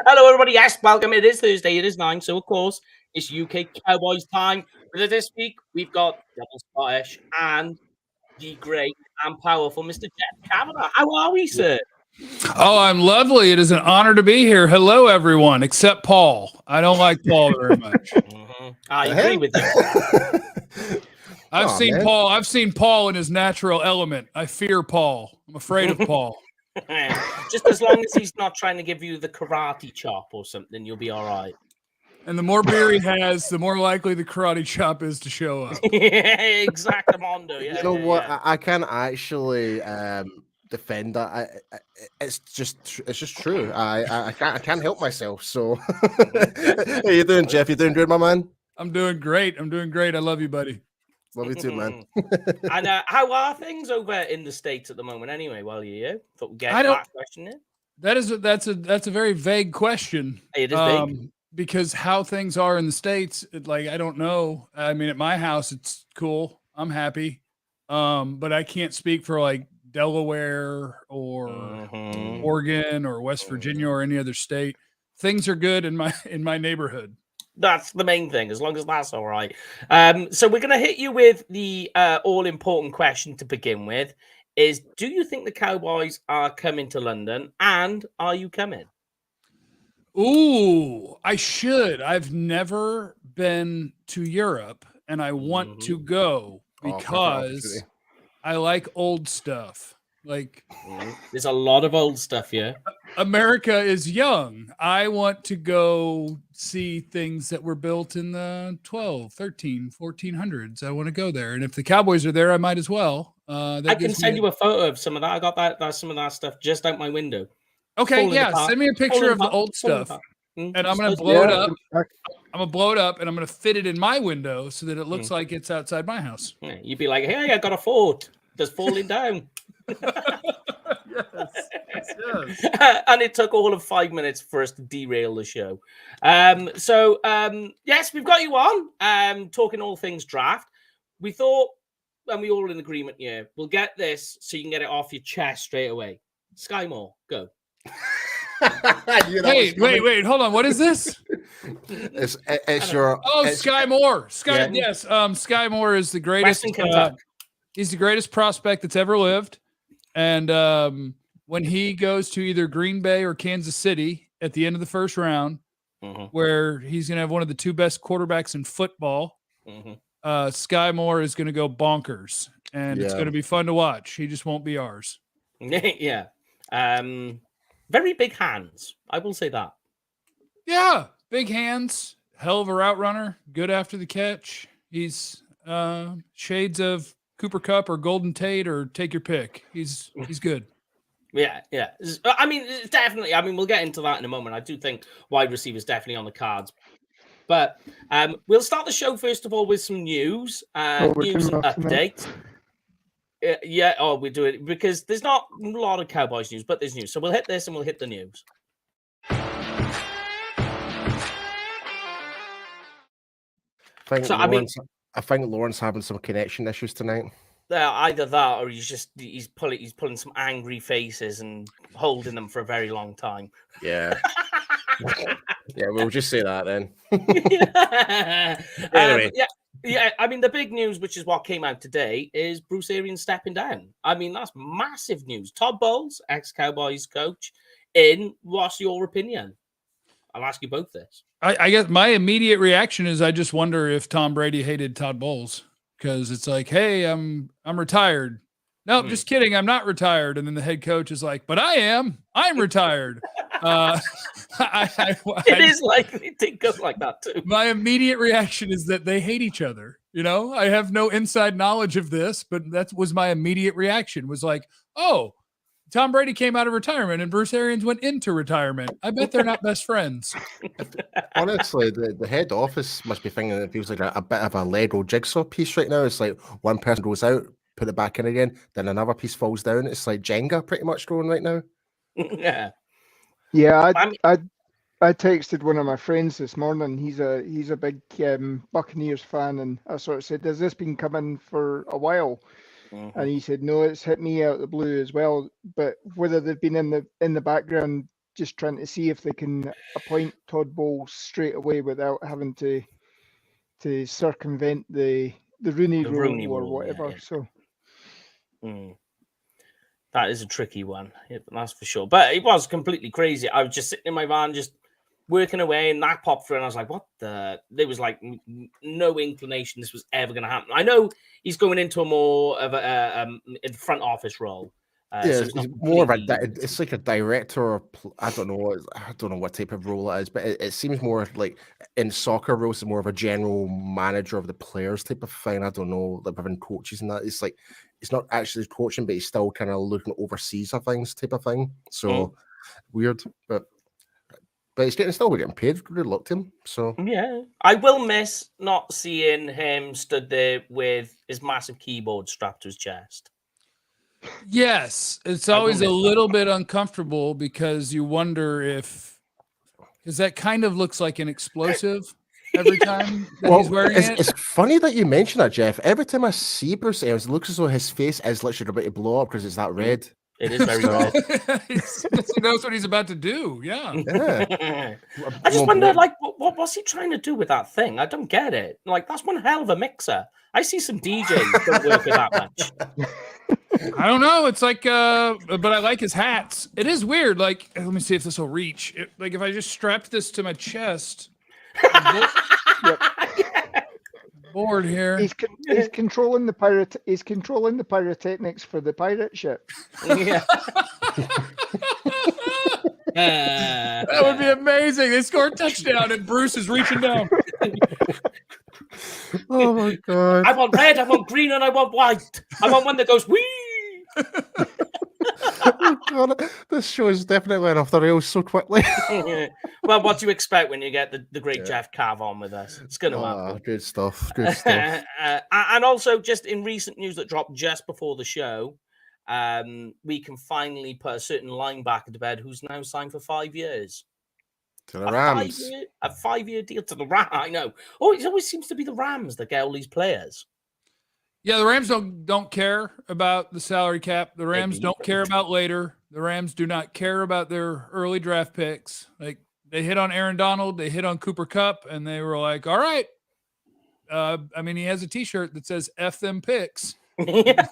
Hello, everybody. Yes, welcome. It is Thursday. It is 9. So, of course, it's UK Cowboys time. But this week, we've got Double Scottish and the great and powerful Mr. Jeff Cavanaugh. How are we, sir? Oh, I'm lovely. It is an honor to be here. Hello, everyone, except Paul. I don't like Paul very much. I agree with you. I've seen Paul in his natural element. I fear Paul. I'm afraid of Paul. Just as long as he's not trying to give you the karate chop or something, you'll be all right. And the more beer he has, the more likely the karate chop is to show up. Exactamundo. Yeah, you know what? Yeah. I can't actually defend that. It's just true. I can't help myself. So, how you doing, Jeff? You doing good, my man? I'm doing great. I love you, buddy. Love you too, man. And how are things over in the States at the moment? Anyway, while you're here, thought we'd get that question in. That's a very vague question. It is vague. Because how things are in the States, I don't know. I mean, at my house, it's cool. I'm happy. But I can't speak for like Delaware or Oregon or West Virginia or any other state. Things are good in my neighborhood. That's the main thing, as long as that's all right. So we're going to hit you with the all-important question to begin with. Is, do you think the Cowboys are coming to London, and are you coming? Ooh, I should. I've never been to Europe, and I want to go because I like old stuff. Like, there's a lot of old stuff here. America is young. I want to go see things that were built in the 12, 13, 1400s. I want to go there. And if the Cowboys are there, I might as well. I can send you a photo of some of that. I got some of that stuff just out my window. Okay, yeah. Send me a picture of the old stuff. And I'm going to blow it up. I'm going to blow it up, and I'm going to fit it in my window so that it looks like it's outside my house. Yeah, you'd be like, hey, I got a fort that's falling down. Yes. And it took all of 5 minutes for us to derail the show. Yes, we've got you on, talking all things draft. We thought, and we all in agreement here, we'll get this so you can get it off your chest straight away. Sky Moore, go. Hey, wait, hold on. What is this? It's your Sky Moore. Yes. Sky Moore is the greatest. He's the greatest prospect that's ever lived. And when he goes to either Green Bay or Kansas City at the end of the first round, where he's going to have one of the two best quarterbacks in football, Sky Moore is going to go bonkers, and it's going to be fun to watch. He just won't be ours. Yeah. Very big hands. I will say that. Yeah. Big hands. Hell of a route runner. Good after the catch. He's shades of Cooper Kupp or Golden Tate, or take your pick. He's good. Yeah. I mean, definitely. I mean, we'll get into that in a moment. I do think wide receivers definitely on the cards. But we'll start the show first of all with some news, news and updates. We do it because there's not a lot of Cowboys news, but there's news. So we'll hit this and we'll hit the news. I think Lauren's having some connection issues tonight. Either that, or he's pulling some angry faces and holding them for a very long time. Yeah. Yeah, we'll just say that then. Anyway. I mean, the big news, which is what came out today, is Bruce Arians stepping down. I mean, that's massive news. Todd Bowles, ex-Cowboys coach, in. What's your opinion? I'll ask you both this. I guess my immediate reaction is I just wonder if Tom Brady hated Todd Bowles, because it's like, hey, I'm retired. No, just kidding. I'm not retired. And then the head coach is like, but I am. I'm retired. It is likely to go like that too. My immediate reaction is that they hate each other. You know, I have no inside knowledge of this, but that was my immediate reaction, was like, oh, Tom Brady came out of retirement and Bruce Arians went into retirement. I bet they're not best friends. Honestly, the head office must be thinking that it feels like a bit of a Lego jigsaw piece right now. It's like one person goes out, put it back in again, then another piece falls down. It's like Jenga pretty much going right now. Yeah, I texted one of my friends this morning. He's a big Buccaneers fan, and I sort of said, "Has this been coming for a while?" And he said, "No, it's hit me out of the blue as well." But whether they've been in the background just trying to see if they can appoint Todd Bowles straight away without having to circumvent the Rooney rule or whatever. Yeah. So that is a tricky one, that's for sure. But it was completely crazy. I was just sitting in my van, just working away, and that popped through, and I was like, "What the?" There was like no inclination this was ever going to happen. I know he's going into a more of a front office role. So it's more of it's like a director, or I don't know what type of role it is, but it seems more like in soccer roles, it's more of a general manager of the players type of thing. I don't know, like within coaches and that. It's like it's not actually coaching, but he's still kind of looking overseas of things type of thing. So weird, but he's still getting paid. Good luck to him. So yeah, I will miss not seeing him stood there with his massive keyboard strapped to his chest. Yes, it's always a little bit uncomfortable because you wonder because that kind of looks like an explosive every time that he's wearing it. It's funny that you mention that, Jeff. Every time I see Bruce Evans, it looks as though his face is literally about to blow up because it's that red. It is very red. He knows what he's about to do. Yeah. I just wonder, like, what's he trying to do with that thing? I don't get it. Like, that's one hell of a mixer. I see some DJs don't work with that much. I don't know. It's like, but I like his hats. It is weird. Like, let me see if this will reach. Like, if I just strapped this to my chest, board here. He's controlling the pirate. He's controlling the pyrotechnics for the pirate ship. Yeah. That would be amazing. They score a touchdown and Bruce is reaching down. Oh my god! I want red, I want green, and I want white. I want one that goes wee. Oh god, this show is definitely went off the rails so quickly. Well, what do you expect when you get the great Jeff Cav on with us? It's going to happen. Good stuff. Good stuff. And also, just in recent news that dropped just before the show, we can finally put a certain linebacker to bed who's now signed for 5 years. To the Rams. A 5-year deal to the Rams. I know. Oh, it always seems to be the Rams that get all these players. Yeah, the Rams don't care about the salary cap. The Rams don't care about later. The Rams do not care about their early draft picks. Like, they hit on Aaron Donald, they hit on Cooper Kupp, and they were like, all right. I mean, he has a T-shirt that says F them picks. Yeah.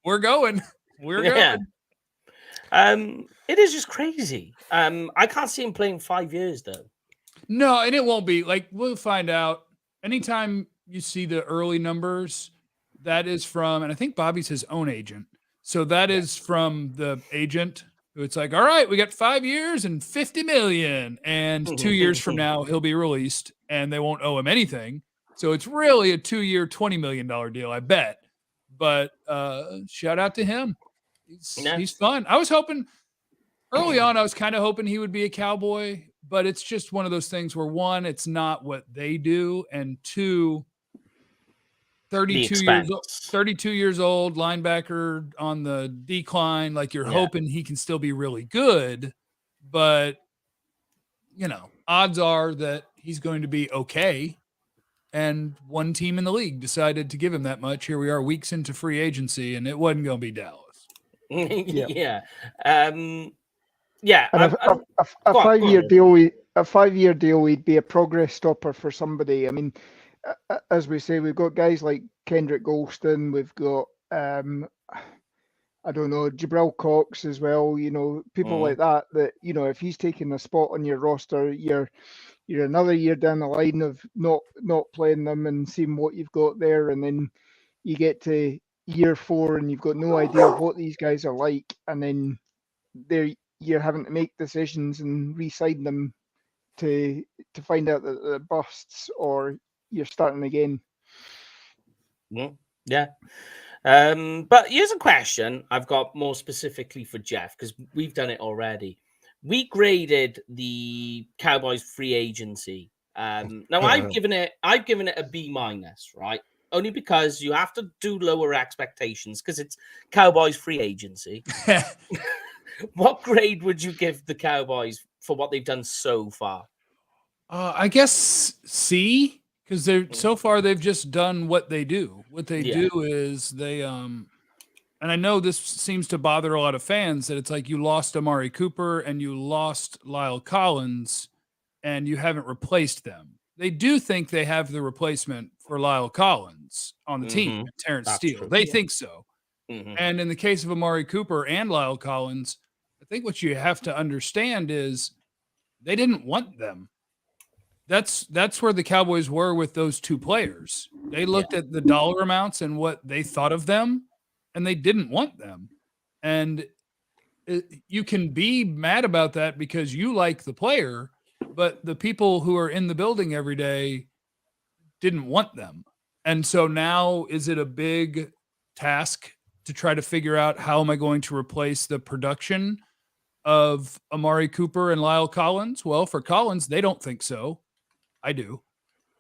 We're going. It is just crazy. I can't see him playing 5 years though. No, and it won't be. Like, we'll find out. Anytime you see the early numbers, that is from, and I think Bobby's his own agent. So that is from the agent who it's like, all right, we got 5 years and $50 million, and 2 years from now he'll be released and they won't owe him anything. So it's really a 2-year, $20 million deal, I bet. But shout out to him. He's fun. I was hoping early on, I was kind of hoping he would be a Cowboy, but it's just one of those things where, one, it's not what they do, and two, 32 years old, linebacker on the decline. Like, you're hoping he can still be really good, but odds are that he's going to be okay. And one team in the league decided to give him that much. Here we are, weeks into free agency, and it wasn't going to be Dallas. Yeah. A 5-year deal. A 5-year deal would be a progress stopper for somebody. I mean, as we say, we've got guys like Kendrick Golston. We've got I don't know, Jabril Cox as well. People like that. That if he's taking a spot on your roster, you're another year down the line of not playing them and seeing what you've got there, and then you get to year 4 and you've got no idea what these guys are like, and then you're having to make decisions and re-sign them to find out that they're busts, or you're starting again. Yeah. But here's a question I've got more specifically for Jeff, because we've done it already. We graded the Cowboys free agency. Now I've given it a B-, right? Only because you have to do lower expectations because it's Cowboys free agency. What grade would you give the Cowboys for what they've done so far? I guess C, because so far they've just done what they do. What they do is they, I and I know this seems to bother a lot of fans, that it's like you lost Amari Cooper and you lost Lyle Collins and you haven't replaced them. They do think they have the replacement for Lyle Collins on the team, Terrence Steele. True. They think so. And in the case of Amari Cooper and Lyle Collins, I think what you have to understand is they didn't want them. That's where the Cowboys were with those two players. They looked at the dollar amounts and what they thought of them, and they didn't want them. And you can be mad about that because you like the player, but the people who are in the building every day didn't want them. And so now, is it a big task to try to figure out how am I going to replace the production of Amari Cooper and Lyle Collins? Well, for Collins, they don't think so. I do.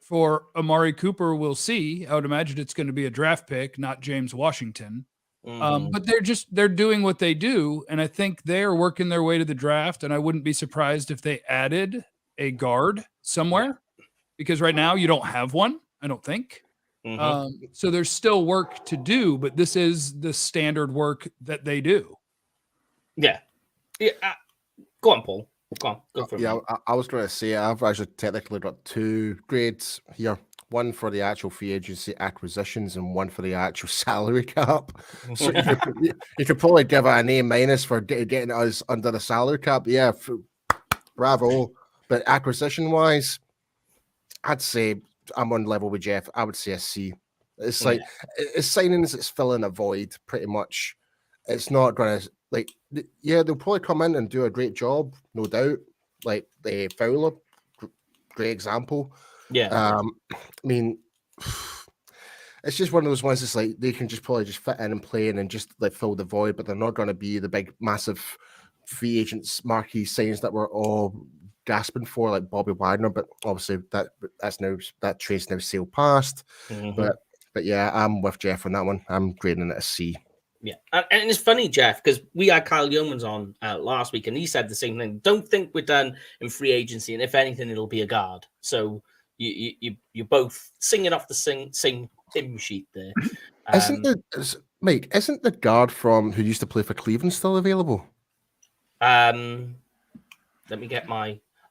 For Amari Cooper, we'll see. I would imagine it's going to be a draft pick, not James Washington. But they're doing what they do. And I think they're working their way to the draft. And I wouldn't be surprised if they added a guard somewhere, because right now you don't have one, I don't think. So there's still work to do, but this is the standard work that they do. Yeah. Go on, Paul. Go for it. I was going to say I've actually technically got 2 grades here. One for the actual free agency acquisitions and one for the actual salary cap. So you could probably give it an A- for getting us under the salary cap. Yeah, bravo. But acquisition-wise, I'd say I'm on level with Jeff. I would say a C. It's like it's signings. It's filling a void, pretty much. It's not going to they'll probably come in and do a great job, no doubt. Like the Fowler, great example. Yeah. I mean, it's just one of those ones. It's like they can just probably just fit in and play and just like fill the void, but they're not going to be the big, massive free agents, marquee signings that we're all gasping for, like Bobby Wagner. But obviously that trade's now sailed past. But yeah, I'm with Jeff on that one. I'm grading it a C. Yeah, and it's funny, Jeff, because we had Kyle Yeomans on last week, and he said the same thing. Don't think we're done in free agency, and if anything, it'll be a guard. So you're both singing off the same hymn sheet there. Isn't the guard from who used to play for Cleveland still available? Let me get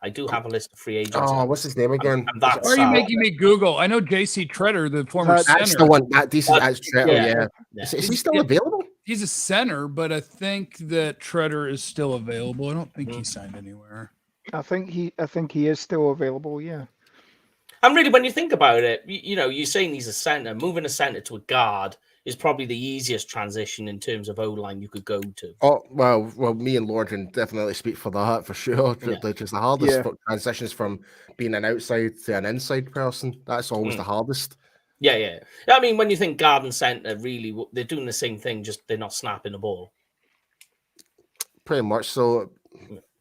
I do have a list of free agents. Oh, what's his name again? Why are you making me Google? I know J.C. Tretter, the former center. That's the one. That's Tretter, yeah. Is he still available? He's a center, but I think that Tretter is still available. I don't think he signed anywhere. I think he is still available, yeah. And really, when you think about it, you're saying he's a center. Moving a center to a guard is probably the easiest transition in terms of O-line you could go to. Oh, well, me and Lord can definitely speak for that, for sure. Yeah. Because the hardest transitions from being an outside to an inside person, that's always the hardest. Yeah. I mean, when you think guard and center, really, they're doing the same thing, just they're not snapping the ball. Pretty much so.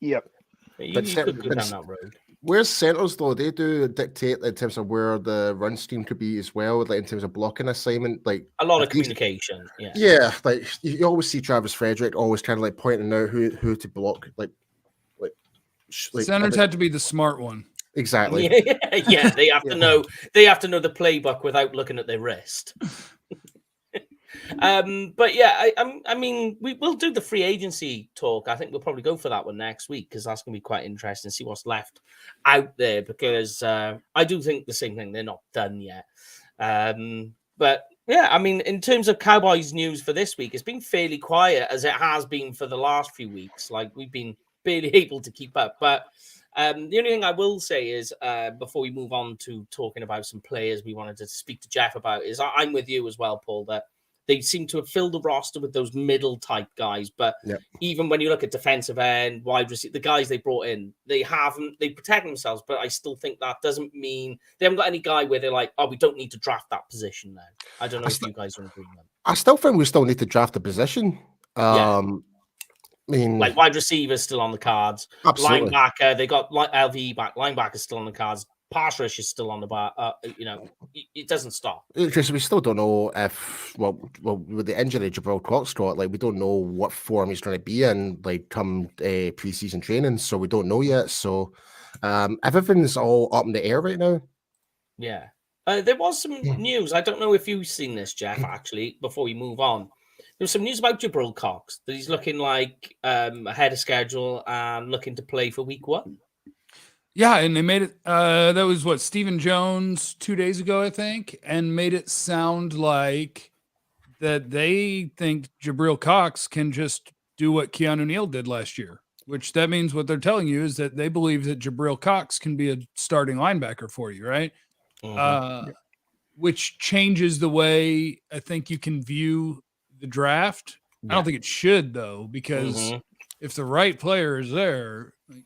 Yep. You could go down that road. Where's centers, though? They do dictate in terms of where the run scheme could be as well, like in terms of blocking assignment. Like a lot of communication. Yeah. Yeah, like you always see Travis Frederick always kind of like pointing out who to block. Like centers had to be the smart one. Exactly. Yeah, they have to know. They have to know the playbook without looking at their wrist. But yeah, I mean, we will do the free agency talk. I think we'll probably go for that one next week because that's going to be quite interesting to see what's left out there. Because I do think the same thing; they're not done yet. But yeah, I mean, in terms of Cowboys news for this week, it's been fairly quiet as it has been for the last few weeks. Like we've been barely able to keep up. But the only thing I will say is before we move on to talking about some players we wanted to speak to Jeff about is I'm with you as well, Paul, that they seem to have filled the roster with those middle type guys. But even when you look at defensive end, wide receiver, the guys they brought in, they protect themselves. But I still think that doesn't mean they haven't got any guy where they're like, oh, we don't need to draft that position now. I don't know if you guys are in agreement. I still think we still need to draft the position. I mean, like wide receivers still on the cards. Absolutely. Linebacker, they got LV back. Linebacker still on the cards. Pass rush is still on the bar. It doesn't stop. Because we still don't know if, well, with the injury of Jabril Cox, like we don't know what form he's going to be in, like come preseason training. So we don't know yet. So everything's all up in the air right now. Yeah, there was some news. I don't know if you've seen this, Jeff. Actually, before we move on, There was some news about Jabril Cox that he's looking like ahead of schedule and looking to play for week 1. Yeah, and they made it. That was what Stephen Jones 2 days ago, I think, and made it sound like that they think Jabril Cox can just do what Keanu Neal did last year. Which that means what they're telling you is that they believe that Jabril Cox can be a starting linebacker for you, right? Which changes the way I think you can view the draft. I don't think it should, though, because if the right player is there, like,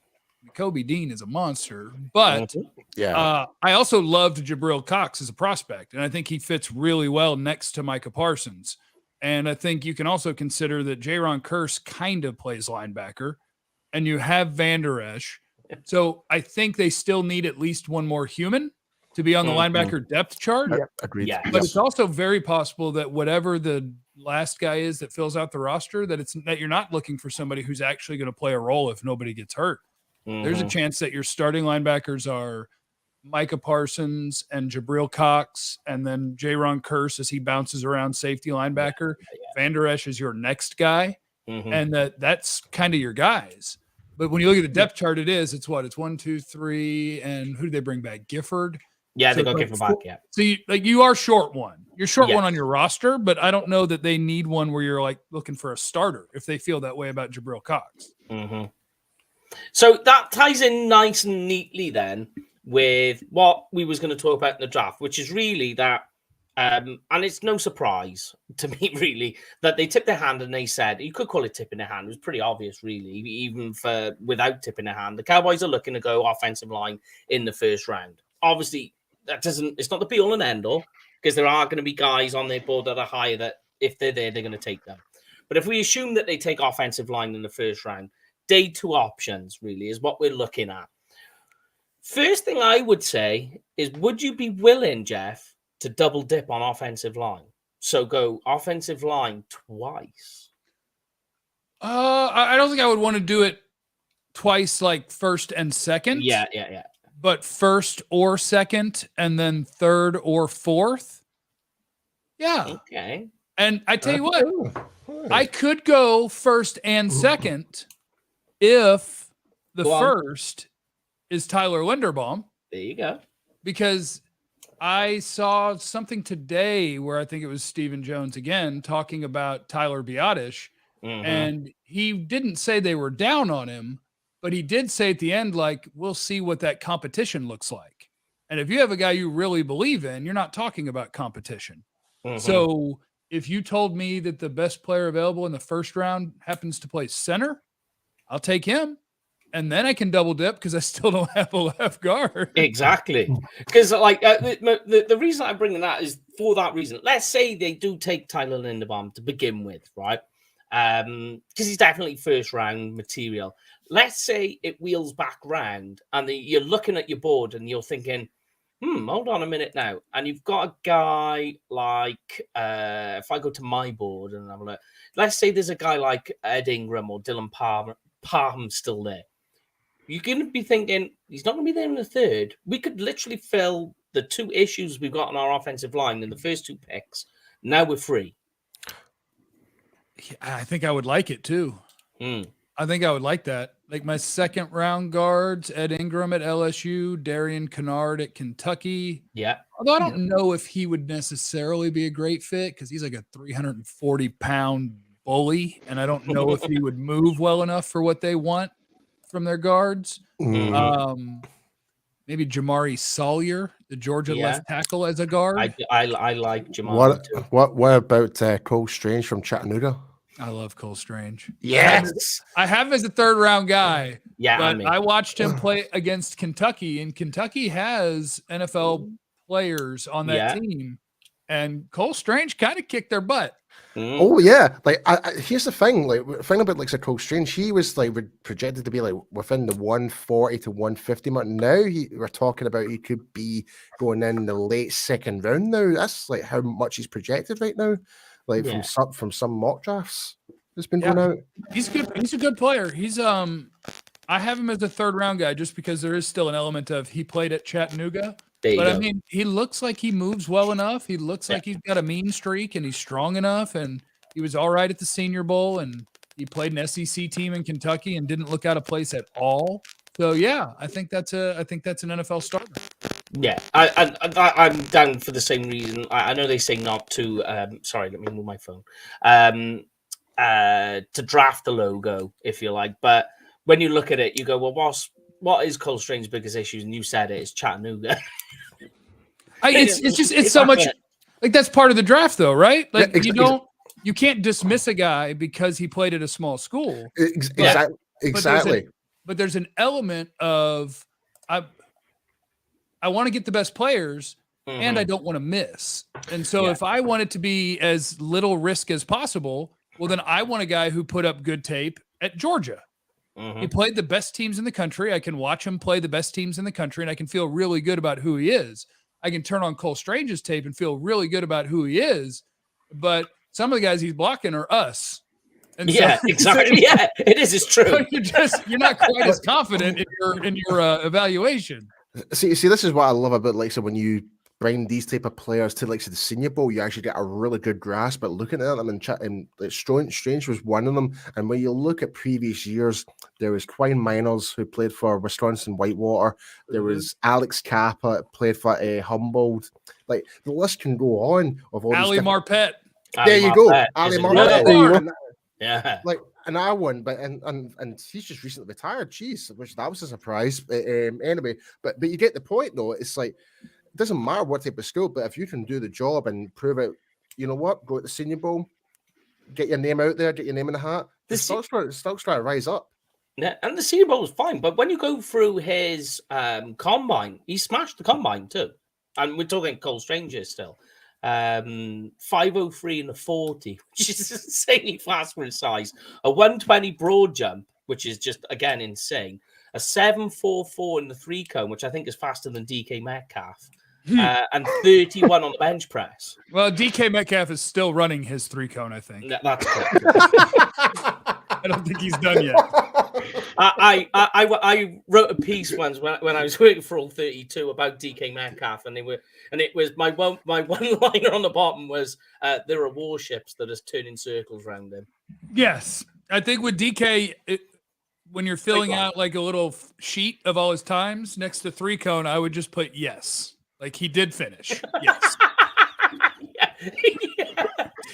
Kobe Dean is a monster. But I also loved Jabril Cox as a prospect, and I think he fits really well next to Micah Parsons. And I think you can also consider that Jaron Kearse kind of plays linebacker, and you have Van Der Esch. So I think they still need at least one more human to be on the linebacker depth chart. Agreed. Yeah. But it's also very possible that whatever the last guy is that fills out the roster, that you're not looking for somebody who's actually going to play a role if nobody gets hurt. There's a chance that your starting linebackers are Micah Parsons and Jabril Cox, and then Jaron Kearse as he bounces around safety linebacker. Van Der Esch is your next guy, and that's kind of your guys. But when you look at the depth chart, it's 1, 2, 3, and who did they bring back? Gifford. Yeah, So they got like Gifford back. Yeah. So you are short one. You're short one on your roster, but I don't know that they need one where you're like looking for a starter if they feel that way about Jabril Cox. So that ties in nice and neatly then with what we was going to talk about in the draft, which is really that, and it's no surprise to me really that they tipped their hand and they said, you could call it tipping their hand. It was pretty obvious really, even without tipping their hand. The Cowboys are looking to go offensive line in the first round. Obviously, it's not the be all and end all, because there are going to be guys on their board that are higher that if they're there, they're going to take them. But if we assume that they take offensive line in the first round, day 2 options really is what we're looking at. First thing I would say is, would you be willing, Jeff, to double dip on offensive line? So go offensive line twice. I don't think I would want to do it twice, like first and second. Yeah. But first or second, and then third or fourth. Yeah. Okay. And I tell you what, I could go first and second if the first is Tyler Linderbaum. There you go. Because I saw something today where I think it was Stephen Jones again talking about Tyler Biadasz, and he didn't say they were down on him, but he did say at the end, like, we'll see what that competition looks like. And if you have a guy you really believe in, you're not talking about competition. So if you told me that the best player available in the first round happens to play center, I'll take him. And then I can double dip because I still don't have a left guard. Exactly. Because like the reason I'm bringing that is for that reason. Let's say they do take Tyler Linderbaum to begin with, right? Because he's definitely first round material. Let's say it wheels back round and you're looking at your board and you're thinking, hold on a minute now. And you've got a guy like, if I go to my board and have a look, let's say there's a guy like Ed Ingram or Dylan Parham still there. You're going to be thinking, he's not going to be there in the third. We could literally fill the 2 issues we've got on our offensive line in the first 2 picks. Now we're free. I think I would like it too. I think I would like that. Like my second round guards, Ed Ingram at LSU, Darian Kennard at Kentucky. Yeah. Although I don't know if he would necessarily be a great fit because he's like a 340-pound bully, and I don't know if he would move well enough for what they want from their guards. Maybe Jamari Sawyer, the Georgia left tackle, as a guard. I like Jamari too. What about Cole Strange from Chattanooga? I love Cole Strange. Yes. I have him as a third round guy. Yeah. But I watched him play against Kentucky, and Kentucky has NFL players on that team. And Cole Strange kind of kicked their butt. Oh yeah, like here's the thing. Like the thing about like Cole Strange, he was like projected to be like within the 140 to 150 mark. Now we're talking about he could be going in the late second round. Now that's like how much he's projected right now. Like from some mock drafts that's been going out. He's good. He's a good player. He's I have him as a third round guy just because there is still an element of he played at Chattanooga. But I mean, he looks like he moves well enough. He looks like he's got a mean streak and he's strong enough. And He was all right at the Senior Bowl, and he played an SEC team in Kentucky and didn't look out of place at all. So yeah, I think that's an NFL starter. Yeah, I'm down for the same reason. I know they say not to. Sorry, let me move my phone. To draft the logo, if you like, but when you look at it, you go, well, what is Cole Strange's biggest issues? And you said it's Chattanooga. It's so much like that's part of the draft, though, right? Like you can't dismiss a guy because he played at a small school. Exactly. But there's an element of I want to get the best players, and I don't want to miss. And so if I want it to be as little risk as possible, well, then I want a guy who put up good tape at Georgia. He played the best teams in the country. I can watch him play the best teams in the country, and I can feel really good about who he is. I can turn on Cole Strange's tape and feel really good about who he is. But some of the guys he's blocking are us. And exactly. Yeah, it is. It's true. You're not quite as confident in your evaluation. See, this is what I love about when you bring these type of players to the Senior Bowl, you actually get a really good grasp at looking at them and Strange was one of them. And when you look at previous years, there was Quine Miners who played for Wisconsin Whitewater. There was Alex Kappa played for Humboldt. Like the list can go on of all. Ali Marpet. There you go, Ali Marpet. Yeah, like an R one, but and he's just recently retired. Jeez, which that was a surprise. Anyway, but you get the point though. It's like it doesn't matter what type of school, but if you can do the job and prove it, you know what? Go to the Senior Bowl, get your name out there, get your name in the hat. The stock's trying to rise up. Yeah, and the Senior Bowl is fine, but when you go through his combine, he smashed the combine too. And we're talking Cole Strange still. 5:03 in the 40, which is insanely fast for his size. A 120 broad jump, which is just again insane. A 7.44 in the 3-cone, which I think is faster than DK Metcalf. And 31 on the bench press. Well, DK Metcalf is still running his 3-cone, I think. That's correct. I don't think he's done yet. I wrote a piece once when I was working for All 32 about DK Metcalf, and it was my one liner on the bottom was there are warships that is turning circles around him. Yes, I think with DK, when you're filling out like a little sheet of all his times next to 3-cone, I would just put yes. Like he did finish. Yes. Yeah.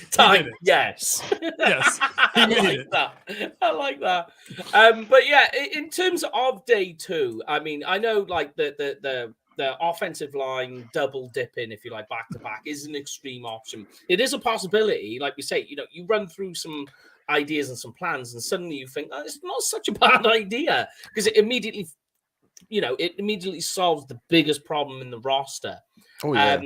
Time. Yes. Yes. He made it. I like that. But yeah, in terms of day 2, I mean, I know like the offensive line double dipping, if you like, back to back is an extreme option. It is a possibility. Like we say, you run through some ideas and some plans, and suddenly you think, oh, it's not such a bad idea because it immediately solves the biggest problem in the roster. Oh, yeah.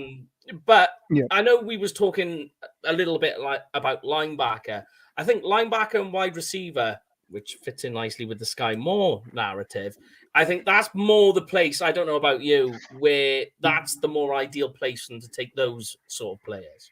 But I know we was talking a little bit about linebacker. I think linebacker and wide receiver, which fits in nicely with the Sky Moore narrative, I think that's more the place, I don't know about you, where that's the more ideal place for them to take those sort of players.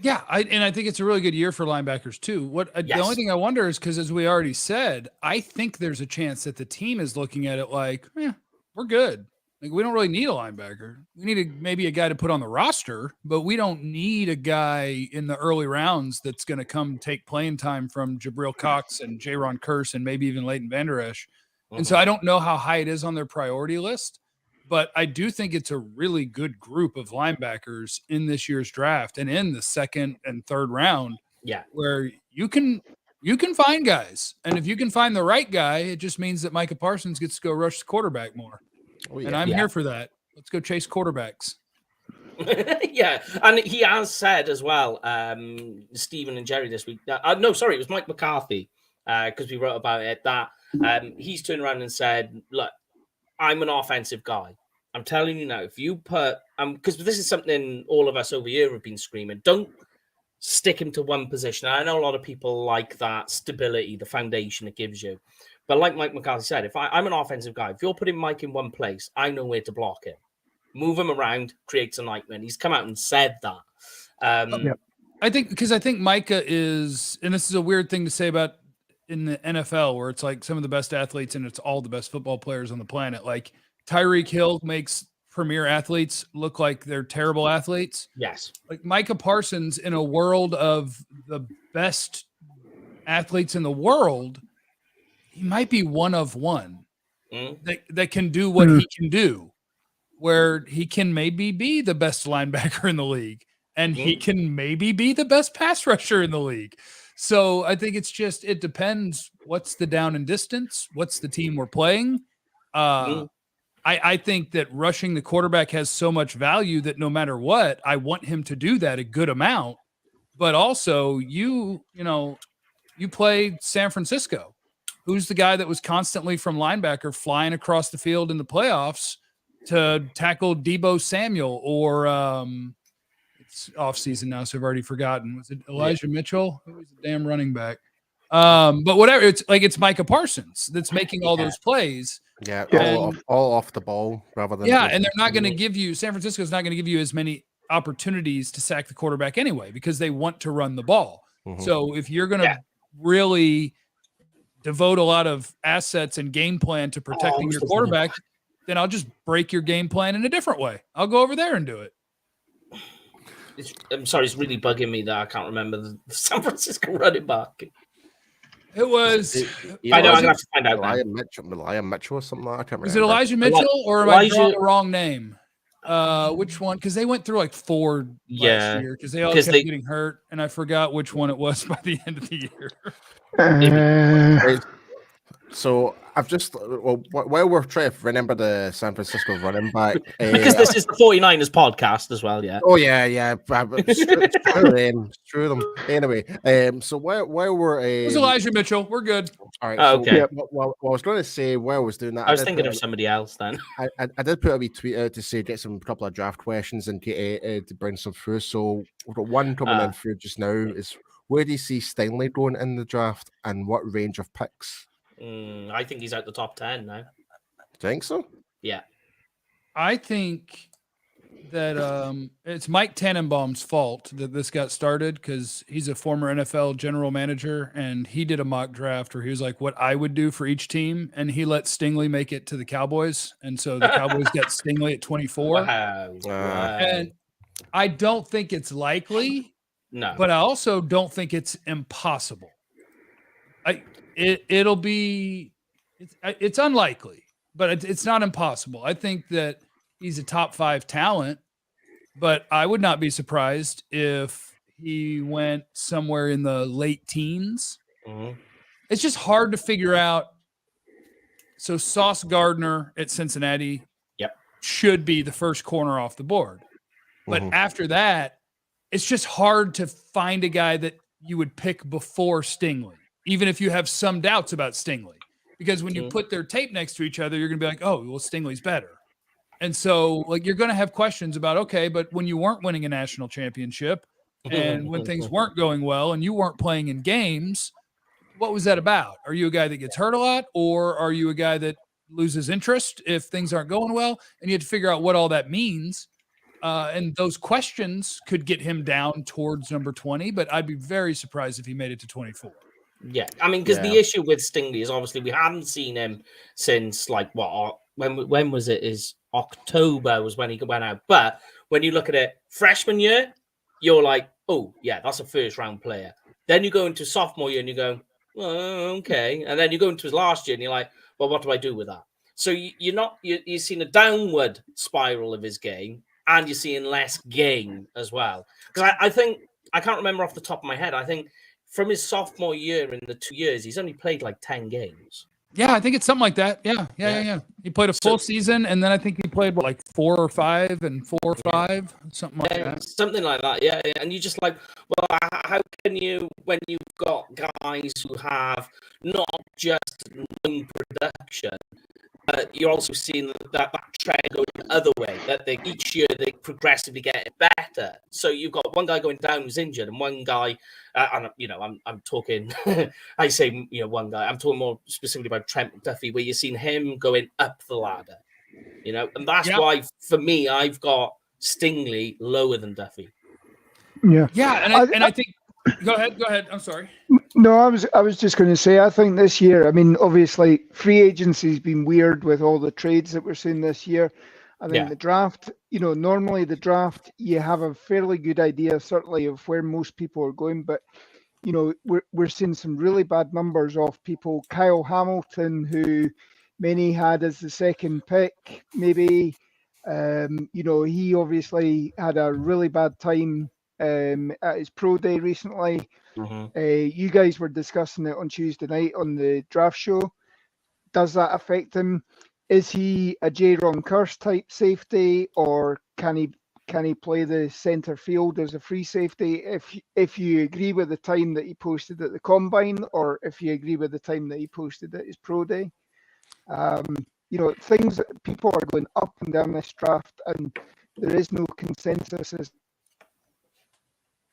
Yeah, I think it's a really good year for linebackers too. The only thing I wonder is because, as we already said, I think there's a chance that the team is looking at it like, we're good. Like we don't really need a linebacker. We need maybe a guy to put on the roster, but we don't need a guy in the early rounds that's going to come take playing time from Jabril Cox and Jaron Kearse and maybe even Leighton Vander Esch. And so I don't know how high it is on their priority list, but I do think it's a really good group of linebackers in this year's draft and in the second and third round. Yeah, where you can find guys, and if you can find the right guy, it just means that Micah Parsons gets to go rush the quarterback more. Oh, yeah. And I'm here for that. Let's go chase quarterbacks. Yeah, and he has said as well, Stephen and Jerry this week. No, sorry, it was Mike McCarthy because we wrote about it. That he's turned around and said, "Look, I'm an offensive guy. I'm telling you now, if you put because this is something all of us over here have been screaming. Don't stick him to one position. I know a lot of people like that stability, the foundation it gives you." But like Mike McCarthy said, if I'm an offensive guy, if you're putting Mike in one place, I know where to block him. Move him around creates a nightmare. He's come out and said that. I think Micah is, and this is a weird thing to say about in the NFL, where it's like some of the best athletes and it's all the best football players on the planet. Like Tyreek Hill makes premier athletes look like they're terrible athletes. Yes. Like Micah Parsons, in a world of the best athletes in the world, he might be one of one that can do what he can do, where he can maybe be the best linebacker in the league and he can maybe be the best pass rusher in the league. So I think it depends. What's the down and distance? What's the team we're playing? I think that rushing the quarterback has so much value that no matter what, I want him to do that a good amount. But also you play San Francisco. Who's the guy that was constantly from linebacker flying across the field in the playoffs to tackle Deebo Samuel? Or it's off season now, so I've already forgotten. Was it Elijah Mitchell? Who was the damn running back? But whatever, it's Micah Parsons that's making all those plays. Yeah, all off the ball rather than and they're not going to give you, San Francisco's not going to give you as many opportunities to sack the quarterback anyway, because they want to run the ball. So if you're going to really devote a lot of assets and game plan to protecting your quarterback, then I'll just break your game plan in a different way. I'll go over there and do it. I'm sorry, it's really bugging me that I can't remember the San Francisco running back. It was. I know. I'm gonna have to find out. Elijah Mitchell or something like that. I can't remember. Was it Elijah Mitchell or am I drawing the wrong name? Which one? Because they went through like 4 last year because they all kept getting hurt, and I forgot which one it was by the end of the year. So I've just while we're trying to remember the San Francisco running back, because this is the 49ers podcast as well, yeah. Oh yeah. Screw them. Anyway, so while we're it was Elijah Mitchell. We're good. All right. Okay. So, well, I was going to say while I was doing that, I was thinking of somebody else then. I did put a wee tweet out to say get some couple of draft questions and to bring some through. So we've got one coming in through just now. Is where do you see Stingley going in the draft, and what range of picks? I think he's out the top 10 now. Think so? Yeah. I think that it's Mike Tannenbaum's fault that this got started because he's a former NFL general manager, and he did a mock draft where he was like, what I would do for each team, and he let Stingley make it to the Cowboys, and so the Cowboys got Stingley at 24. Wow. And I don't think it's likely, but I also don't think it's impossible. It's unlikely, but it's not impossible. I think that he's a top 5 talent, but I would not be surprised if he went somewhere in the late teens. It's just hard to figure out. So Sauce Gardner at Cincinnati should be the first corner off the board. But after that, it's just hard to find a guy that you would pick before Stingley, even if you have some doubts about Stingley, because when you put their tape next to each other, you're going to be like, oh, well, Stingley's better. And so like, you're going to have questions about, okay, but when you weren't winning a national championship and when things weren't going well and you weren't playing in games, what was that about? Are you a guy that gets hurt a lot, or are you a guy that loses interest if things aren't going well? And you have to figure out what all that means. And those questions could get him down towards number 20, but I'd be very surprised if he made it to 24. Yeah, I mean, because the issue with Stingley is obviously we haven't seen him since when was it? Is October was when he went out. But when you look at it, freshman year, you're like, oh yeah, that's a first round player. Then you go into sophomore year and you go, oh, okay, and then you go into his last year and you're like, well, what do I do with that? So you're seeing a downward spiral of his game, and you're seeing less gain as well. Because I think I can't remember off the top of my head. I think from his sophomore year in the 2 years, he's only played like 10 games. Yeah, I think it's something like that. Yeah. He played a full season, and then I think he played like 4 or 5 and 4 or 5, something like that. Something like that, yeah. And you just like, well, how can you, when you've got guys who have not just known production, you're also seeing that trend going the other way, that each year they progressively get better. So you've got one guy going down who's injured, and one guy, I'm talking, I say, one guy, I'm talking more specifically about Trent McDuffie, where you're seeing him going up the ladder, and that's why, for me, I've got Stingley lower than Duffy. Yeah, and I think, go ahead. I'm sorry. No, I was just going to say, I think this year, I mean, obviously, free agency's been weird with all the trades that we're seeing this year. I think the draft, normally the draft, you have a fairly good idea, certainly, of where most people are going. But, we're seeing some really bad numbers of people. Kyle Hamilton, who many had as the second pick, maybe, he obviously had a really bad time at his pro day recently. You guys were discussing it on Tuesday night on the draft show. Does that affect him? Is he a Jaron Curse type safety, or can he play the center field as a free safety? If you agree with the time that he posted at the combine, or if you agree with the time that he posted at his pro day, things that people are going up and down this draft, and there is no consensus.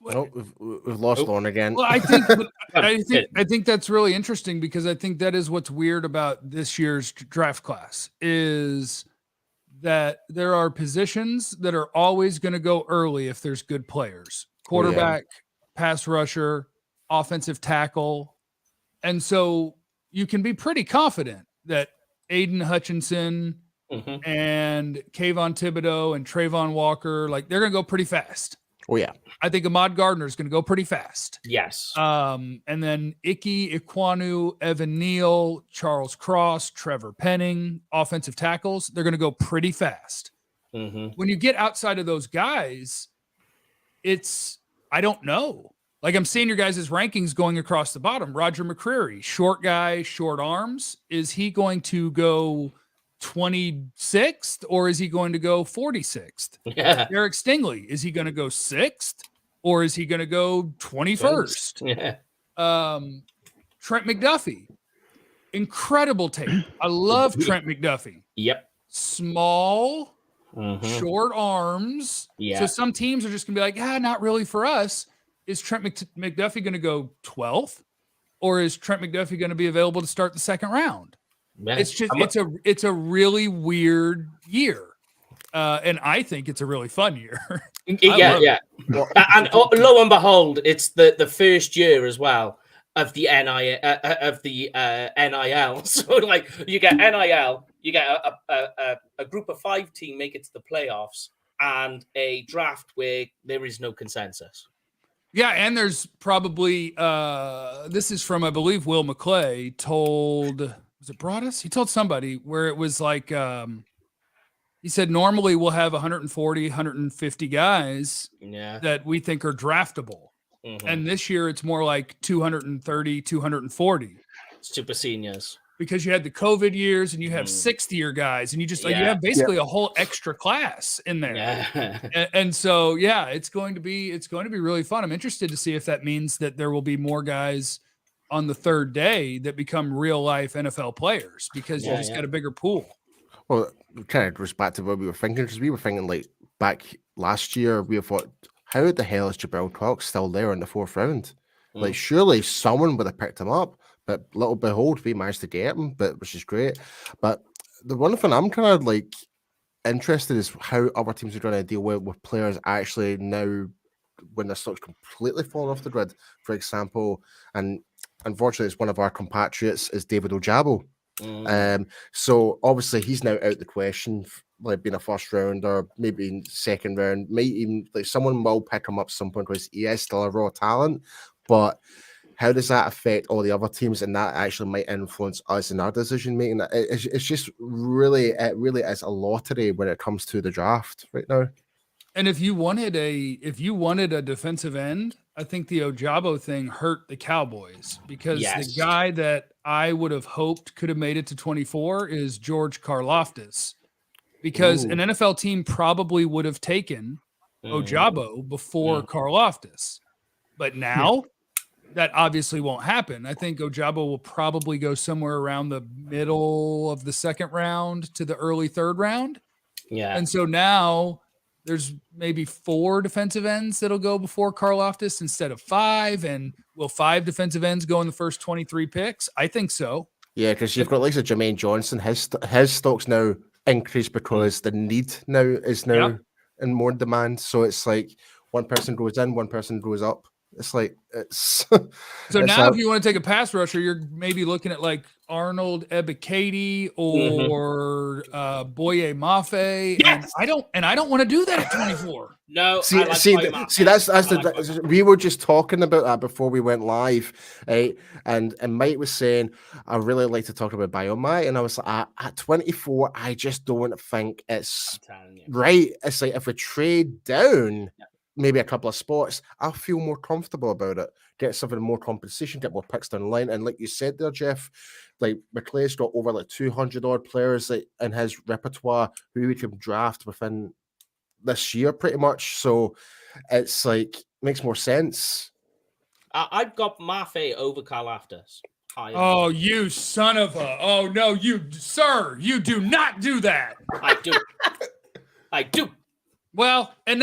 Well, we've lost Lorne again. Well, I think that's really interesting, because I think that is what's weird about this year's draft class, is that there are positions that are always going to go early if there's good players. Quarterback, pass rusher, offensive tackle. And so you can be pretty confident that Aiden Hutchinson and Kayvon Thibodeau and Trayvon Walker, they're going to go pretty fast. Oh, yeah. I think Ahmad Gardner is going to go pretty fast. Yes. And then Ike Ikwanu, Evan Neal, Charles Cross, Trevor Penning, offensive tackles, they're going to go pretty fast. When you get outside of those guys, I don't know. I'm seeing your guys' rankings going across the bottom. Roger McCreary, short guy, short arms. Is he going to go 26th, or is he going to go 46th? Eric Stingley, is he going to go 6th, or is he going to go 21st? Trent McDuffie, incredible tape. I love Trent McDuffie. Small, short arms. So some teams are just going to be like, not really for us. Is Trent McDuffie going to go 12th, or is Trent McDuffie going to be available to start the second round? It's just it's a really weird year, and I think it's a really fun year. And lo and behold, it's the first year as well of the NIL. So you get NIL, you get a group of 5 team make it to the playoffs, and a draft where there is no consensus. Yeah, and there's probably this is from, I believe, Will McClay told. Was it Broadus? He told somebody where it was he said, normally we'll have 140, 150 guys that we think are draftable. And this year it's more like 230, 240. Super seniors. Because you had the COVID years, and you have 6th year guys, and you just you have basically a whole extra class in there. And so, it's going to be really fun. I'm interested to see if that means that there will be more guys on the third day that become real life NFL players, because you just got a bigger pool. Well, kind of goes back to what we were thinking, because we were thinking back last year, we thought, how the hell is Jabril Cox still there in the 4th round? Surely someone would have picked him up, but little behold, we managed to get him, which is great. But the one thing I'm kind of interested is how other teams are going to deal with players actually now when their stock's completely fallen off the grid. For example, and unfortunately, it's one of our compatriots is David Ojabo. So obviously he's now out the question, being a first round or maybe second round. Might even someone will pick him up at some point because he is still a raw talent. But how does that affect all the other teams, and that actually might influence us in our decision making? It's just really is a lottery when it comes to the draft right now. And if you wanted a defensive end, I think the Ojabo thing hurt the Cowboys, because the guy that I would have hoped could have made it to 24 is George Karlaftis, because an NFL team probably would have taken Ojabo before Karlaftis. But now that obviously won't happen. I think Ojabo will probably go somewhere around the middle of the second round to the early third round. And so now there's maybe 4 defensive ends that'll go before Karlaftis instead of 5. And will 5 defensive ends go in the first 23 picks? I think so. Yeah, because you've got Jermaine Johnson. His stock's now increased because the need is in more demand. So it's one person goes in, one person goes up. It's like it's. So now, if you want to take a pass rusher, you're maybe looking at like Arnold Ebiketie or Boye Mafe, Yes! and I don't want to do that at 24. No, see, we were just talking about that before we went live, right? And Mike was saying, I really like to talk about Biomai, and I was like, at 24, I just don't think it's right. It's like if we trade down. Yeah. Maybe a couple of spots, I'll feel more comfortable about it. Get something more compensation, get more picks down the line. And like you said there, Jeff, like McClay's got over like 200 odd players in his repertoire who we can draft within this year pretty much. So it's like makes more sense. I've got Mafe over Karlaftis. Oh, you son of a! Oh no, sir, you do not do that. I do. Well, and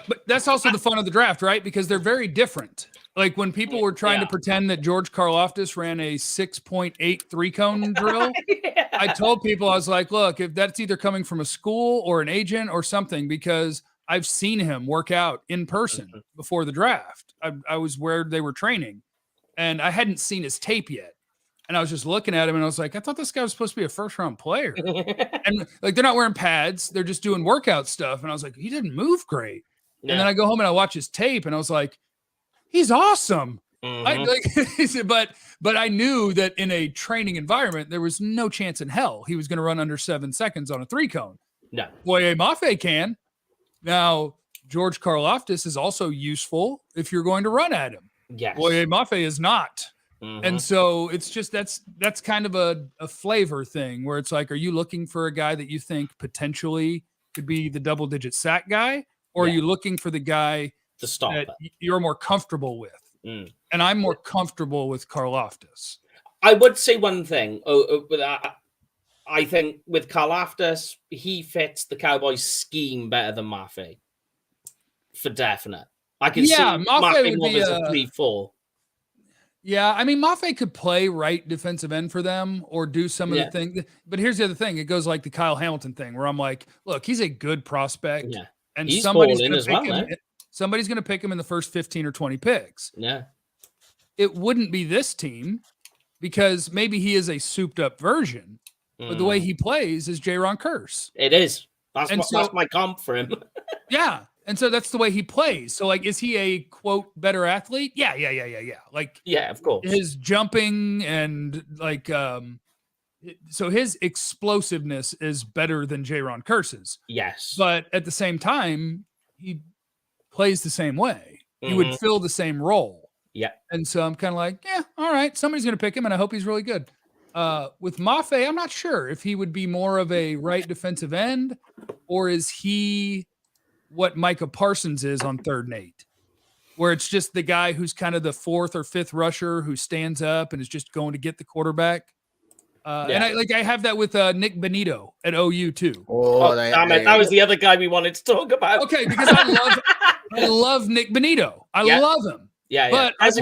but that's also the fun of the draft, right? Because they're very different. Like when people were trying to pretend that George Karlaftis ran a 6.8 3-cone drill, I told people, I was like, look, if that's either coming from a school or an agent or something, because I've seen him work out in person before the draft. I was where they were training, and I hadn't seen his tape yet. And I was just looking at him, and I was like, I thought this guy was supposed to be a first-round player. And like they're not wearing pads; they're just doing workout stuff. And I was like, he didn't move great. Yeah. And then I go home and I watch his tape, and I was like, he's awesome. But I knew that in a training environment, there was no chance in hell he was going to run under 7 seconds on a 3-cone. No. Boye Mafe can. Now, George Karlaftis is also useful if you're going to run at him. Yes. Boye Mafe is not. And so it's just that's kind of a flavor thing where it's like, are you looking for a guy that you think potentially could be the double-digit sack guy? Or are you looking for the guy that you're more comfortable with? And I'm more comfortable with Karlaftis. I would say one thing. I think with Karlaftis, he fits the Cowboys scheme better than Mafe. For definite. I can see Mafe would be a 3-4. Yeah, I mean, Mafe could play right defensive end for them or do some of the things. But here's the other thing. It goes like the Kyle Hamilton thing where I'm like, look, he's a good prospect. Yeah. And somebody's going to pick him. Somebody's going to pick him in the first 15 or 20 picks. Yeah. It wouldn't be this team because maybe he is a souped up version, but the way he plays is Jaron Curse. It is. That's my comp for him. Yeah. And so that's the way he plays. So like, is he a quote better athlete? Yeah. Like, yeah, of course. His jumping and like, so his explosiveness is better than Jaron Curse's. Yes. But at the same time, he plays the same way. He would fill the same role. Yeah. And so I'm kind of like, yeah, all right. Somebody's going to pick him, and I hope he's really good. With Mafe, I'm not sure if he would be more of a right defensive end, or is he what Micah Parsons is on 3rd and 8, where it's just the guy who's kind of the 4th or 5th rusher who stands up and is just going to get the quarterback. And I have that with Nick Benito at OU too. Oh, damn it. That was the other guy we wanted to talk about. Okay, because I love Nick Benito. I love him. Yeah. But I've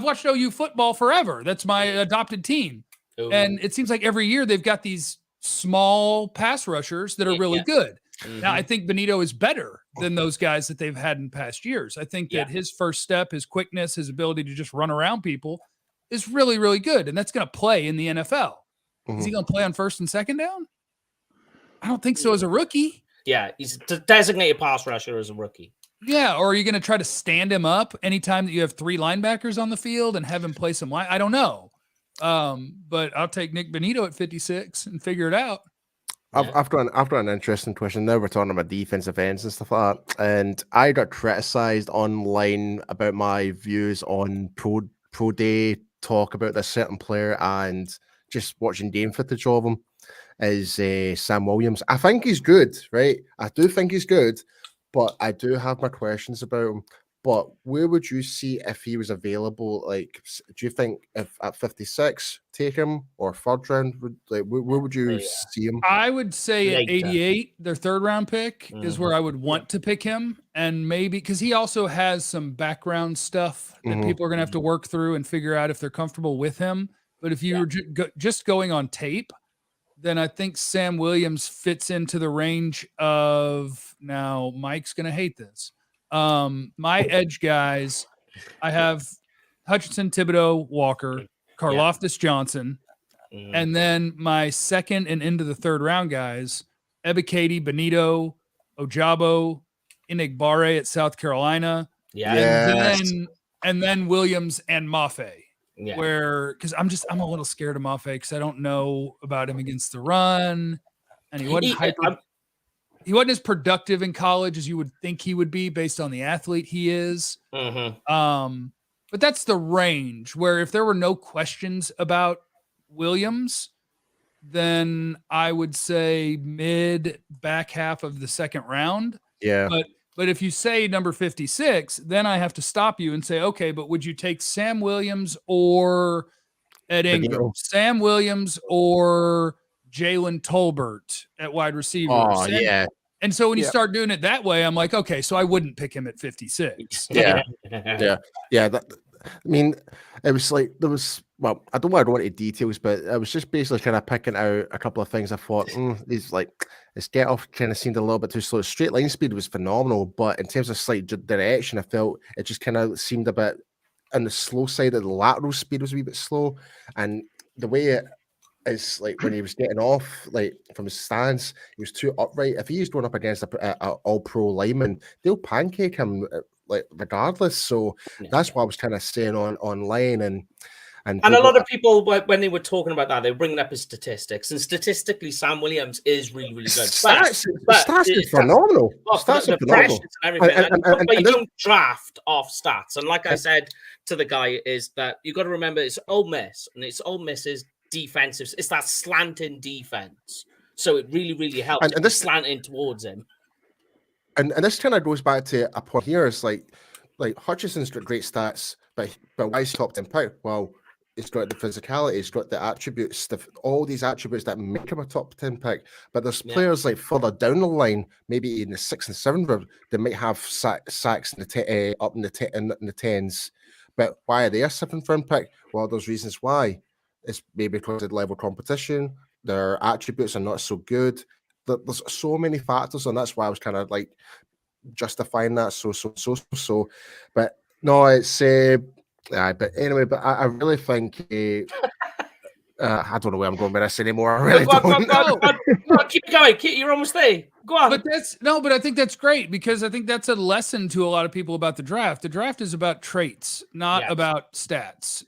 watched OU football forever. That's my adopted team. Ooh. And it seems like every year they've got these small pass rushers that are really good. Now, I think Benito is better than those guys that they've had in past years. I think that his first step, his quickness, his ability to just run around people is really, really good. And that's going to play in the NFL. Is he going to play on 1st and 2nd down? I don't think so as a rookie. Yeah, he's a designated pass rusher as a rookie. Yeah, or are you going to try to stand him up anytime that you have 3 linebackers on the field and have him play some line? I don't know. But I'll take Nick Benito at 56 and figure it out. I've got an interesting question. Now we're talking about defensive ends and stuff like that. And I got criticized online about my views on pro day talk about this certain player and just watching game footage of him is Sam Williams. I think he's good, right? I do think he's good, but I do have my questions about him. But where would you see if he was available? Like, do you think if at 56 take him or 3rd round? Where would you see him? I would say at 88, their 3rd round pick is where I would want to pick him, and maybe because he also has some background stuff that people are going to have to work through and figure out if they're comfortable with him. But if you were just going on tape, then I think Sam Williams fits into the range of, now Mike's going to hate this, My edge guys, I have Hutchinson, Thibodeau, Walker, Karlaftis, Johnson, and then my second and into the third round guys, Ebiketie, Benito, Ojabo, Inigbare at South Carolina, and then Williams and Mafe. Yeah. Where because I'm a little scared of Mafe because I don't know about him against the run, and he wasn't as productive in college as you would think he would be based on the athlete he is. But that's the range where if there were no questions about Williams, then I would say mid back half of the second round. Yeah. But if you say number 56, then I have to stop you and say, okay, but would you take Sam Williams or Ed Ingram? Sam Williams or Jalen Tolbert at wide receiver? Oh, yeah. And so when you start doing it that way, I'm like, okay, so I wouldn't pick him at 56. Yeah. I mean, it was like there was. Well, I don't want to go into details, but I was just basically kind of picking out a couple of things. I thought these his get off kind of seemed a little bit too slow. Straight line speed was phenomenal, but in terms of slight direction, I felt it just kind of seemed a bit on the slow side. Of the lateral speed was a wee bit slow, and the way it is like when he was getting off, like from his stance, he was too upright. If he's going up against a all-pro lineman, they'll pancake him like regardless. So that's what I was kind of saying online and a lot of people, when they were talking about that, they were bringing up his statistics, and statistically, Sam Williams is really, really good. Stats is phenomenal. Stats are phenomenal. But you don't draft off stats. And like I said to the guy, is that you got to remember it's Ole Miss, and it's Ole Miss's defensive. It's that slanting defense, so it really, really helps. And this slanting towards him. And this kind of goes back to a point here. It's like Hutchinson's got great stats, but why is he top 10 pick? Well, he's got the physicality, he's got the attributes, all these attributes that make him a top 10 pick. But there's players like further down the line, maybe in the 6th and 7th round, they might have sacks in the up in the 10s. But why are they a 7th round pick? Well, there's reasons why. It's maybe because of the level of competition, their attributes are not so good. There's so many factors, and that's why I was kind of like justifying that. So. But no, it's but anyway, but I really think I don't know where I'm going with this anymore. I really don't know. Keep going. You're almost there. Go on. But I think that's great because I think that's a lesson to a lot of people about the draft. The draft is about traits, not about stats.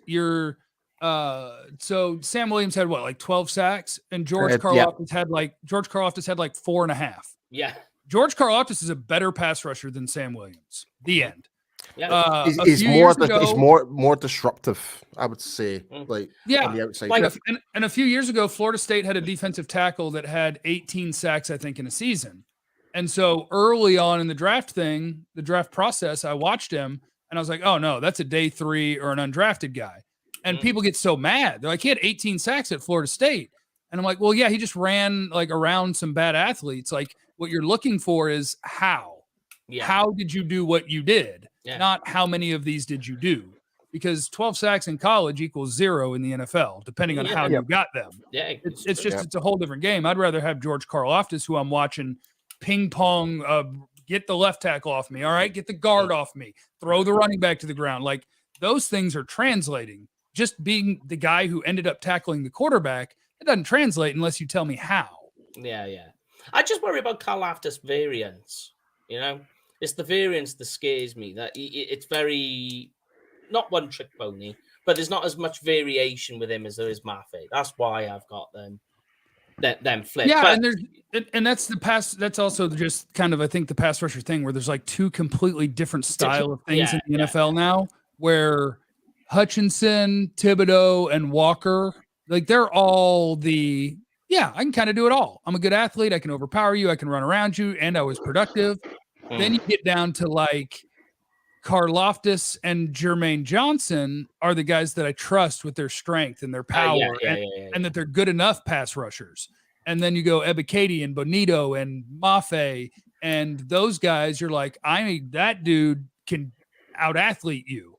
So Sam Williams had what, like 12 sacks, and George Karlaftis had like 4.5. Yeah. George Karlaftis is a better pass rusher than Sam Williams. The end. Yeah. He's more disruptive, I would say. On the outside. And a few years ago, Florida State had a defensive tackle that had 18 sacks, I think, in a season. And so early on in the draft process, I watched him and I was like, oh no, that's a day 3 or an undrafted guy. And people get so mad. They're like, he had 18 sacks at Florida State. And I'm like, well, yeah, he just ran like around some bad athletes. Like what you're looking for is how. Yeah. How did you do what you did? Yeah. Not how many of these did you do? Because 12 sacks in college equals 0 in the NFL, depending on how you got them. Yeah, it's a whole different game. I'd rather have George Karlaftis, who I'm watching ping pong, get the left tackle off me. All right, get the guard off me. Throw the running back to the ground. Like those things are translating. Just being the guy who ended up tackling the quarterback, it doesn't translate unless you tell me how. Yeah. I just worry about Karlaftis' variance. You know, it's the variance that scares me. That it's very not one trick pony, but there's not as much variation with him as there is Mafe. That's why I've got them flipped. Yeah, and that's the pass. That's also just kind of I think the pass rusher thing where there's like two completely different style of things in the NFL now, where Hutchinson, Thibodeau, and Walker, like they're all I can kind of do it all. I'm a good athlete. I can overpower you. I can run around you. And I was productive. Then you get down to like Karlaftis and Jermaine Johnson are the guys that I trust with their strength and their power and that they're good enough pass rushers. And then you go Ebiketie and Bonito and Mafe and those guys, you're like, that dude can out athlete you.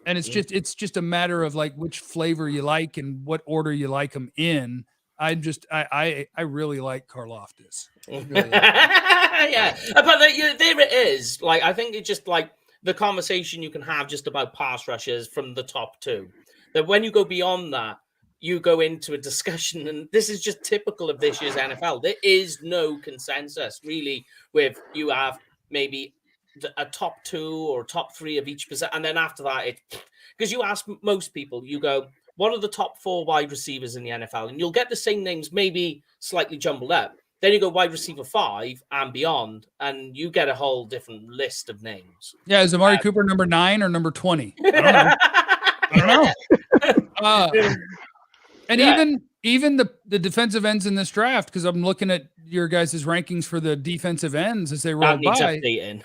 And it's just a matter of like which flavor you like and what order you like them in. I really like Karlaftis. Yeah, but there it is. Like, I think it's just like the conversation you can have just about pass rushers from the top two. That when you go beyond that, you go into a discussion, and this is just typical of this year's NFL. There is no consensus really. With you have maybe a top two or top three of each position, and then after that, because you ask most people, you go, what are the top 4 wide receivers in the NFL? And you'll get the same names, maybe slightly jumbled up. Then you go wide receiver 5 and beyond, and you get a whole different list of names. Yeah, is Amari Cooper number 9 or number 20? I don't know. And even the defensive ends in this draft, because I'm looking at your guys' rankings for the defensive ends as they roll by. Updating.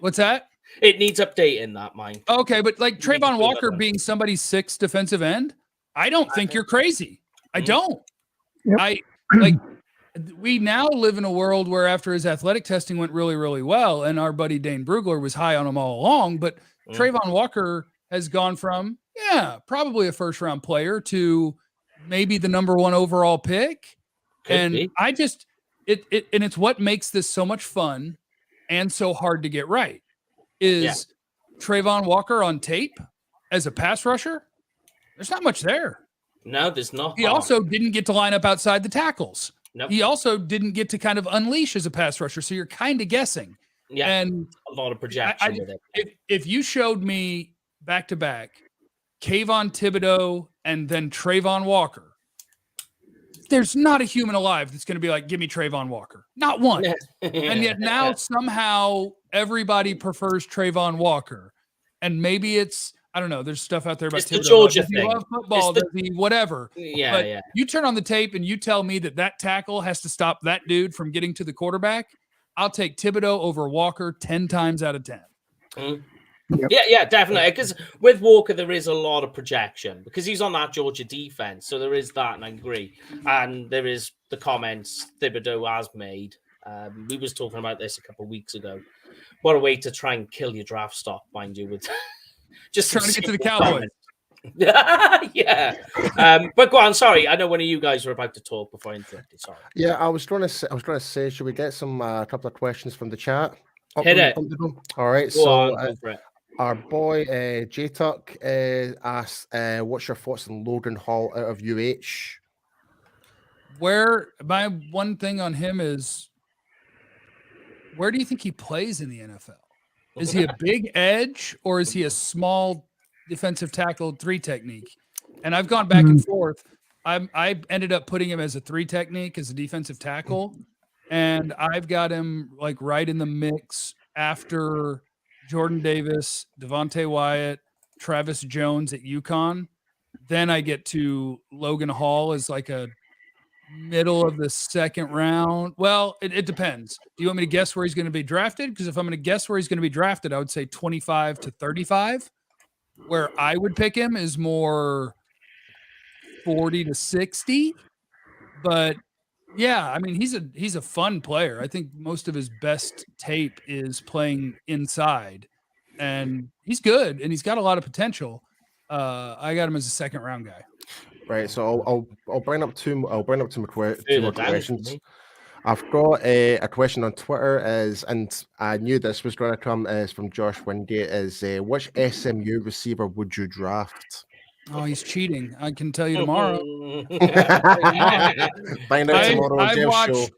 What's that? It needs updating, that mine. Okay, but like Trayvon Walker being somebody's 6th defensive end, I don't think you're crazy. I don't. Yep. We now live in a world where after his athletic testing went really, really well, and our buddy Dane Brugler was high on him all along, but Trayvon Walker has gone from, probably a first-round player to maybe the number 1 overall pick. And it's what makes this so much fun and so hard to get right is Trayvon Walker on tape as a pass rusher. There's not much there. No, there's not. He also didn't get to line up outside the tackles. Nope. He also didn't get to kind of unleash as a pass rusher. So you're kind of guessing. Yeah. And a lot of projection with it. If you showed me back to back Kayvon Thibodeau and then Trayvon Walker, there's not a human alive that's going to be like, give me Trayvon Walker. Not one. And yet now somehow everybody prefers Trayvon Walker. And maybe it's, I don't know, there's stuff out there about it's the Georgia thing. Does he love football? Does he whatever? Yeah. You turn on the tape and you tell me that tackle has to stop that dude from getting to the quarterback. I'll take Thibodeau over Walker 10 times out of 10. Mm. Yep. Yeah, definitely. Because with Walker, there is a lot of projection because he's on that Georgia defense. So there is that, and I agree. And there is the comments Thibodeau has made. We was talking about this a couple of weeks ago. What a way to try and kill your draft stock, mind you, with just trying to get to the Cowboys. Yeah. But go on. Sorry, I know one of you guys were about to talk before I interrupted. Sorry. Yeah, I was going to say, should we get some couple of questions from the chat? Hit it. All right. Go on, our boy J Tuck asked, "What's your thoughts on Logan Hall out of UH?" My one thing on him is, where do you think he plays in the NFL? Is he a big edge or is he a small defensive tackle 3 technique? And I've gone back and forth. I ended up putting him as a 3 technique as a defensive tackle, and I've got him like right in the mix after Jordan Davis, Devontae Wyatt, Travis Jones at UConn. Then I get to Logan Hall as like a middle of the 2nd round. Well, it depends. Do you want me to guess where he's going to be drafted? Because if I'm going to guess where he's going to be drafted, I would say 25 to 35. Where I would pick him is more 40 to 60. But yeah, I mean, he's a fun player. I think most of his best tape is playing inside, and he's good, and he's got a lot of potential. I got him as a 2nd round guy. Right. So I'll bring up two more questions. I've got a question on Twitter and I knew this was going to come from Josh Wingate which SMU receiver would you draft? Oh, he's cheating. I can tell you tomorrow. Find out tomorrow on Jeff's show.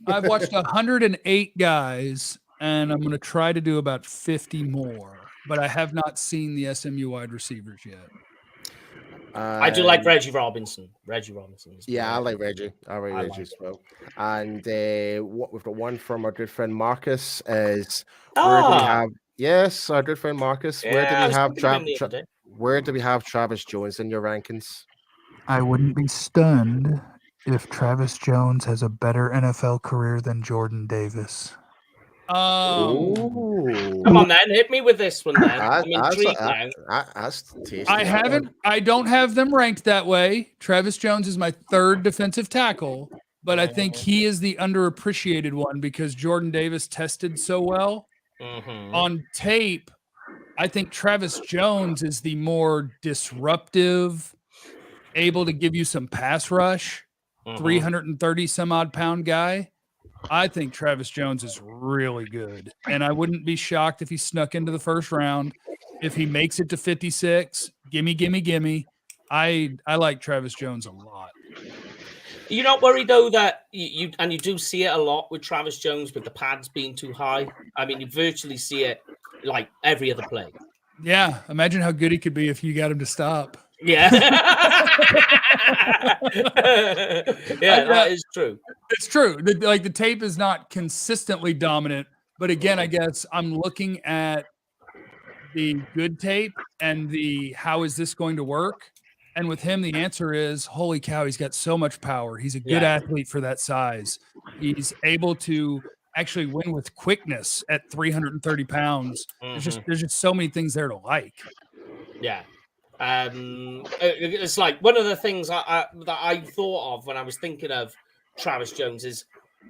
I've watched 108 guys, and I'm going to try to do about 50 more, but I have not seen the SMU wide receivers yet. I do like Reggie Robinson. Yeah, I like Reggie. I like Reggie as well. And what we've got one from our good friend Marcus is where do we have? Yes, our good friend Marcus. Yeah, where do we have Travis Jones in your rankings? I wouldn't be stunned if Travis Jones has a better NFL career than Jordan Davis. Come on, then, hit me with this one. Then I'm intrigued now. That's tasty. I don't have them ranked that way. Travis Jones is my 3rd defensive tackle, but I think he is the underappreciated one because Jordan Davis tested so well. On tape, I think Travis Jones is the more disruptive, able to give you some pass rush, 330 some odd pound guy. I think Travis Jones is really good, and I wouldn't be shocked if he snuck into the first round. If he makes it to 56, gimme. I like Travis Jones a lot. You're not worried though that you do see it a lot with Travis Jones with the pads being too high. I mean, you virtually see it like every other play. Yeah, imagine how good he could be if you got him to stop. Yeah, yeah, that is true. It's true. The tape is not consistently dominant, but again, I guess I'm looking at the good tape and the how is this going to work? And with him, the answer is, holy cow, he's got so much power. He's a good athlete for that size. He's able to actually win with quickness at 330 pounds. Mm-hmm. There's just so many things there to like. Yeah. It's like one of the things that I thought of when I was thinking of Travis Jones is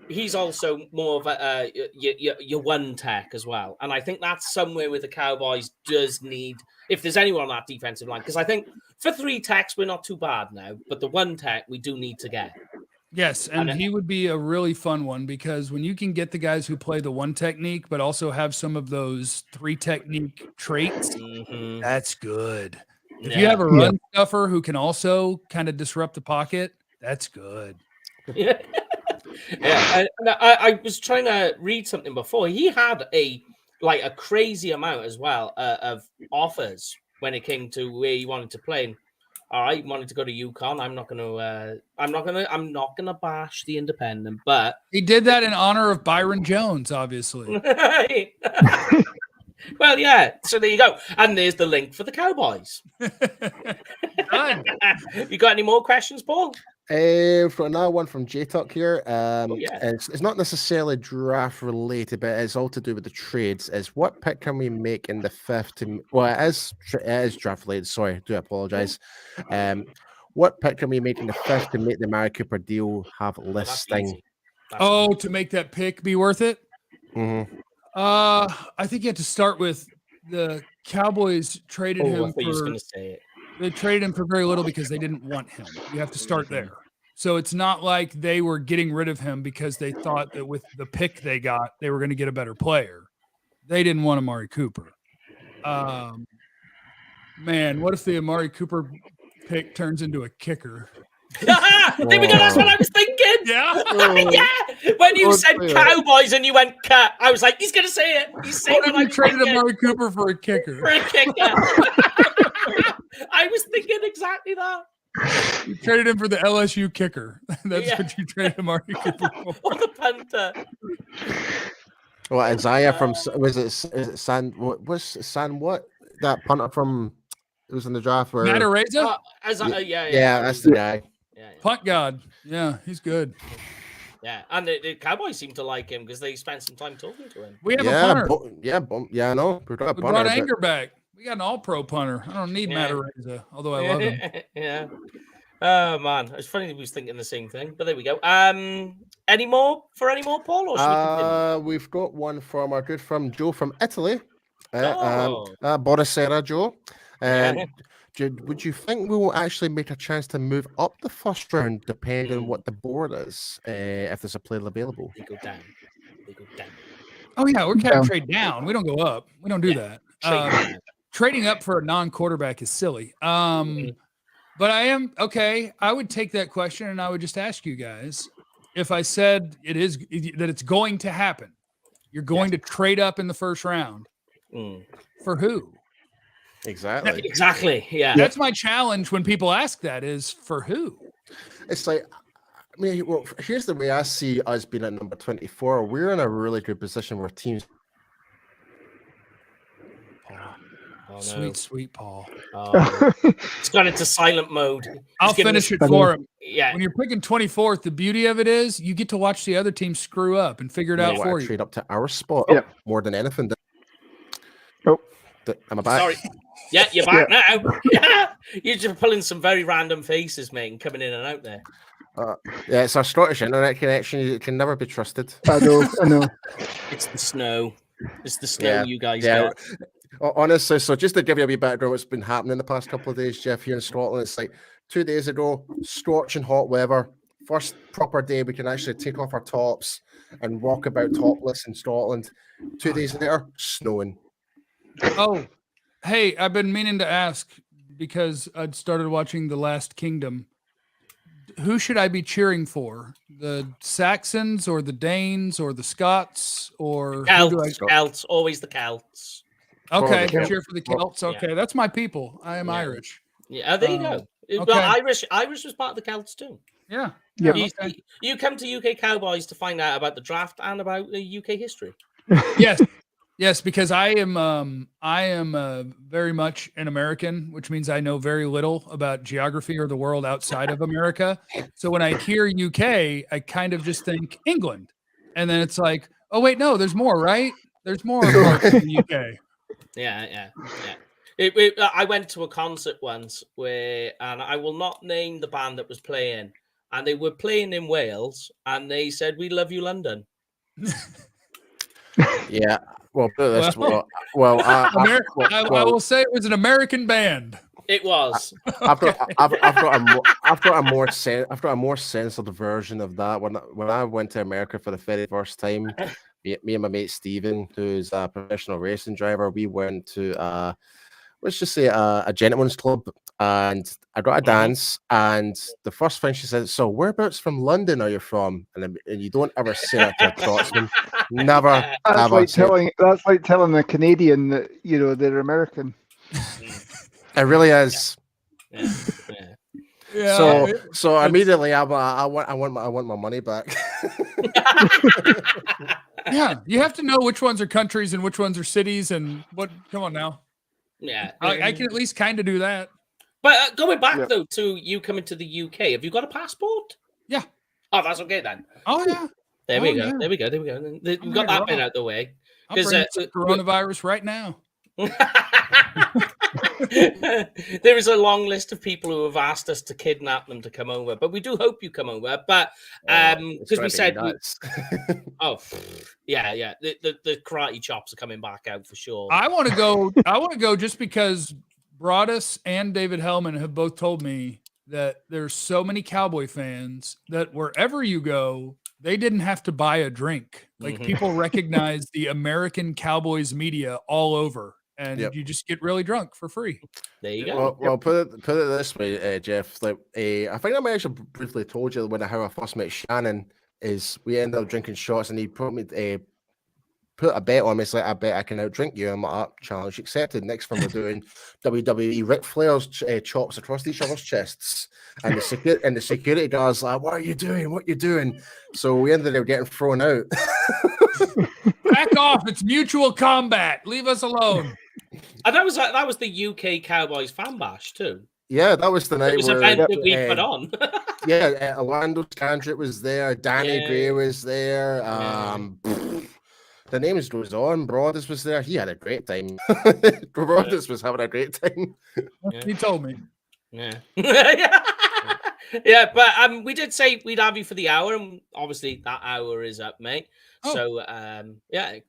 he's also more of a your one tech as well. And I think that's somewhere where the Cowboys does need, if there's anyone on that defensive line, because I think for 3 techs, we're not too bad now, but the one tech we do need to get. Yes, and he would be a really fun one because when you can get the guys who play the one technique, but also have some of those 3 technique traits, that's good. If you have a run stuffer who can also kind of disrupt the pocket, that's good. Yeah. I was trying to read something before. He had a crazy amount as well of offers when it came to where he wanted to play. And, all right, he wanted to go to UConn. I'm not gonna bash the independent, but he did that in honor of Byron Jones, obviously. Well, yeah. So there you go, and there's the link for the Cowboys. You got any more questions, Paul? For another one from J-Tuck here. It's not necessarily draft related, but it's all to do with the trades. Is what pick can we make in the 5th? It is draft related. Sorry, I do apologize. What pick can we make in the 5th to make the Amari Cooper deal have listing? To make that pick be worth it? Mm-hmm. I think you have to start with the Cowboys traded him for. They traded him for very little because they didn't want him. You have to start there. So it's not like they were getting rid of him because they thought that with the pick they got, they were going to get a better player. They didn't want Amari Cooper. Man, what if the Amari Cooper pick turns into a kicker? There we go. That's what I was thinking. Yeah. Yeah. When you said Cowboys and you went cut, I was like, he's going to say it. He's saying what if you traded Amari Cooper for a kicker? For a kicker. I was thinking exactly that. You traded him for the LSU kicker. That's what you traded Amari Cooper for. Or the punter. Well, Isaiah from is it San? What was San? What that punter from? It was in the draft where Matt Araiza? Yeah, that's the guy. Yeah. Punt God. Yeah, he's good. Yeah, and the Cowboys seem to like him because they spent some time talking to him. We have a punter. I know. We brought Anger back. We got an all-pro punter. I don't need Matt Araiza, although I love him. Yeah. Oh, man. It's funny he was thinking the same thing, but there we go. Any more, Paul? Or we've got one from our good friend Joe from Italy. Buonasera, Joe. Would you think we will actually make a chance to move up the first round, depending on what the board is, if there's a player available? They go down. Oh, yeah, we're kind of trade down. We don't go up. We don't do that. Trading up for a non-quarterback is silly. But I would take that question and I would just ask you guys, if I said that it's going to happen, you're going to trade up in the first round. For who? Exactly. Yeah. That's my challenge when people ask that is for who? It's like, I mean, well, here's the way I see us being at number 24. We're in a really good position where teams. Sweet Paul. It's gone into silent mode. I'll finish it for him. Yeah. When you're picking 24th, the beauty of it is you get to watch the other team screw up and figure it out for you. Trade up to our spot more than anything. Am I back? Sorry. Yeah, you're back now. Yeah. You're just pulling some very random faces, mate, and coming in and out there. It's our Scottish internet connection. It can never be trusted. I know. It's the snow. It's the snow you guys got. Honestly, so just to give you a wee background, what's been happening the past couple of days, Jeff, here in Scotland, it's like 2 days ago, scorching hot weather. First proper day we can actually take off our tops. and walk about topless in Scotland. 2 days later, snowing. Oh, hey, I've been meaning to ask because I'd started watching The Last Kingdom. Who should I be cheering for? The Saxons or the Danes or the Scots or Celts, always the Celts. Okay, cheer for the Celts. Okay, that's my people. I am Irish. Yeah, there you go. Okay. Well, Irish was part of the Celts too. Yeah. You come to UK Cowboys to find out about the draft and about UK history. Yes, because I am very much an American, which means I know very little about geography or the world outside of America. So when I hear UK, I kind of just think England, and then it's like, oh wait, no, there's more, right? There's more in the UK. Yeah. I went to a concert once and I will not name the band that was playing, and they were playing in Wales, and they said, "We love you, London." Yeah. Well, I will say it was an American band. It was. I've got a more censored version of that. When I went to America for the very first time, me and my mate Steven, who's a professional racing driver, we went to let's just say a gentleman's club, and I got a dance, and the first thing she said, "So whereabouts from London are you from?" And you don't ever say that to a Scotsman. Never. That's like telling a Canadian that they're American. It really is. Yeah. So immediately I want my money back. Yeah, you have to know which ones are countries and which ones are cities and what. Come on now. Yeah, I can at least kind of do that. But going back though to you coming to the UK, have you got a passport? Yeah. Oh, that's okay then. Oh yeah. There we go. Yeah. There we go. We've got that bit out the way. Because coronavirus right now. There is a long list of people who have asked us to kidnap them to come over, but we do hope you come over. But because we said, the karate chops are coming back out for sure. I want to go just because Broadus and David Hellman have both told me that there's so many Cowboy fans that wherever you go, they didn't have to buy a drink. Like people recognize the American Cowboys media all over. And you just get really drunk for free. There you go. Well, put it this way, Jeff. Like, I think I might actually briefly told you how I first met Shannon. Is we ended up drinking shots, and he put a bet on me. It's like, I bet I can outdrink you. I'm like, challenge accepted. Next thing we're doing WWE Ric Flair's chops across each other's chests, and the security guard's like, "What are you doing? What are you doing?" So we ended up getting thrown out. Back off! It's mutual combat. Leave us alone. And that was the UK Cowboys fan bash too. Yeah, that was the night. It was an event that we put on. Orlando Scandrett was there. Danny Gray was there. The names goes on. Broadus was there. He had a great time. Broadus was having a great time. He told me. Yeah. Yeah, but we did say we'd have you for the hour, and obviously that hour is up, mate. Oh. So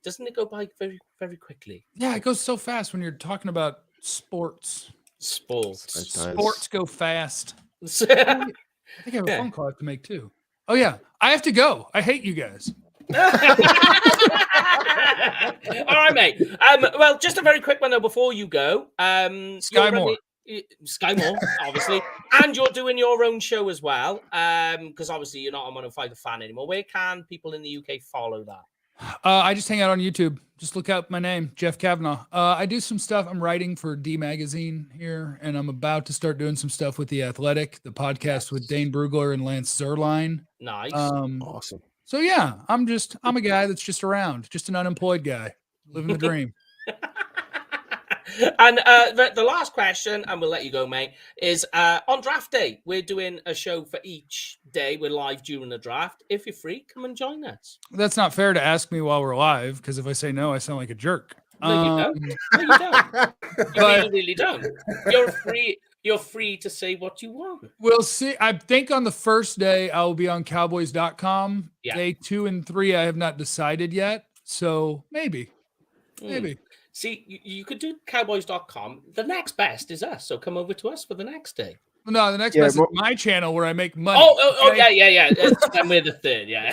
doesn't it go by very, very quickly? Yeah, it goes so fast when you're talking about sports. Sports go fast. I think I have a phone call I have to make too. Oh yeah, I have to go. I hate you guys. All right, mate. Well, just a very quick one though before you go. Sky Moore, obviously, and you're doing your own show as well, because obviously you're not on 105 The Fan anymore. Where can people in the UK follow that? I just hang out on YouTube. Just look up my name, Jeff Cavanaugh. I do some stuff. I'm writing for D Magazine here, and I'm about to start doing some stuff with The Athletic, the podcast with Dane Brugler and Lance Zerline. Nice. Awesome. So yeah, I'm a guy that's just around, just an unemployed guy, living the dream. And the last question, and we'll let you go, mate, is on draft day, we're doing a show for each day. We're live during the draft. If you're free, come and join us. That's not fair to ask me while we're live, because if I say no, I sound like a jerk. No, you don't. No, you don't. You really don't. You're free to say what you want. We'll see. I think on the first day, I will be on Cowboys.com. Yeah. Day 2 and 3, I have not decided yet. So maybe. See, you could do Cowboys.com. The next best is us. So come over to us for the next day. No, the next best is my channel where I make money. Yeah. Then we're the third, yeah.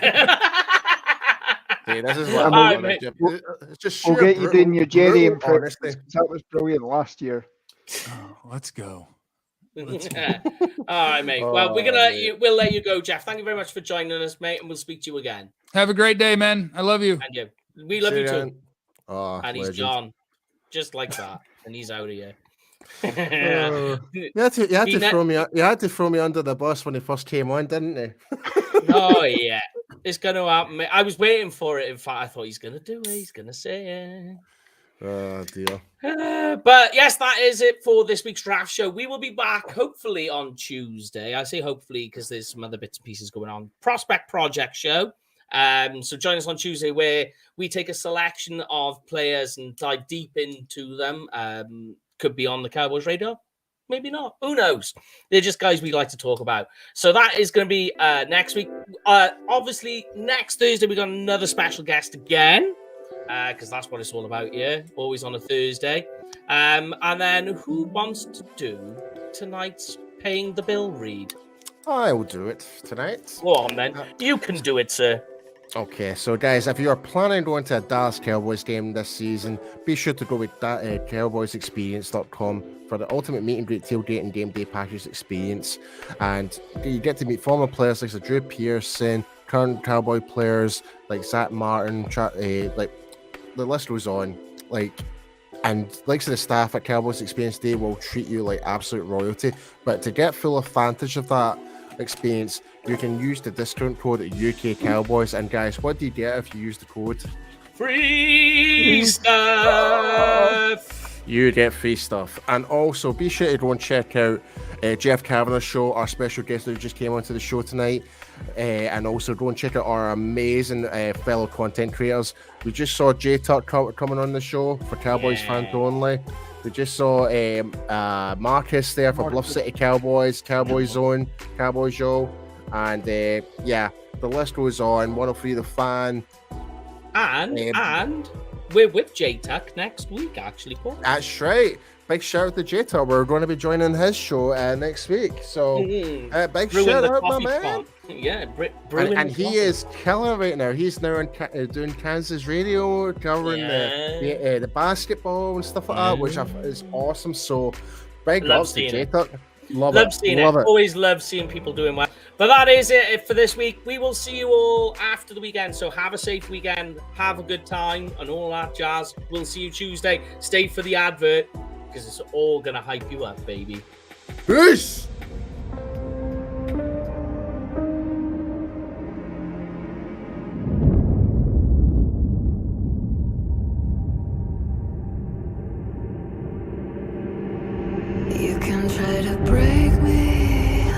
Hey, this is what Right, I'm mate. It's just We'll get you doing your Jerry impressions. honesty. That was brilliant last year. Oh, let's go. All right, mate. Well, we'll let you go, Jeff. Thank you very much for joining us, mate, and we'll speak to you again. Have a great day, man. I love you. And you. We love you too. Oh, and he's legend. gone. Just like that. And he's out of here. You had to throw me under the bus when he first came on, didn't you? Oh yeah. It's gonna happen, mate. I was waiting for it. In fact, I thought he's gonna do it. He's gonna say it. Oh dear. But yes, that is it for this week's draft show. We will be back hopefully on Tuesday. I say hopefully because there's some other bits and pieces going on. Prospect Project show. So join us on Tuesday where we take a selection of players and dive deep into them. Could be on the Cowboys radar, maybe not. Who knows? They're just guys we like to talk about. So that is going to be next week. Obviously, next Thursday we got another special guest again. Because that's what it's all about here, always on a Thursday. And then who wants to do tonight's Paying the Bill read? I will do it tonight. Go on, then. You can do it, sir. Okay, so guys, if you are planning on going to a Dallas Cowboys game this season, be sure to go with cowboysexperience.com for the ultimate meet and greet tailgate and game day package experience. And you get to meet former players like Drew Pearson, current Cowboy players like Zach Martin, like the list goes on. And like the staff at Cowboys Experience, they will treat you like absolute royalty. But to get full advantage of that experience, you can use the discount code UK Cowboys. And guys, what do you get if you use the code? Free stuff. You get free stuff. And also be sure to go and check out Jeff Cavanaugh's show, our special guest who just came onto the show tonight. And also go and check out our amazing fellow content creators. We just saw J Tuck coming on the show for Cowboys fans only. We just saw Marcus there for Bluff City Cowboys, Cowboy Zone, Cowboy Show. And the list goes on. 103 The Fan. And we're with J Tuck next week, actually, Paul. That's right. Big shout out to J Tuck. We're going to be joining his show next week. So big shout out, my man. Spot. Yeah, and he is killing right now. He's now doing Kansas radio, covering the basketball and stuff like that, which is awesome. So big ups to J Tuck. Love seeing it. Always love seeing people doing well. But that is it for this week. We will see you all after the weekend. So have a safe weekend. Have a good time and all that jazz. We'll see you Tuesday. Stay for the advert because it's all going to hype you up, baby. Peace. You can try to break me.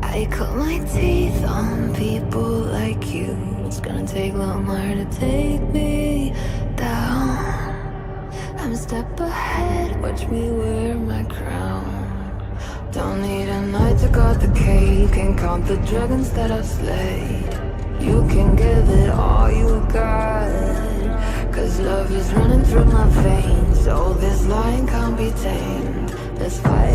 I cut my teeth on people like you. It's gonna take a lot more to take me down. I'm a step ahead, watch me wear my crown. Don't need a knight to guard the cave. Can count the dragons that I've slayed. You can give it all you got, cause love is running through my veins. Oh, this lion can't be tamed. Let's fight.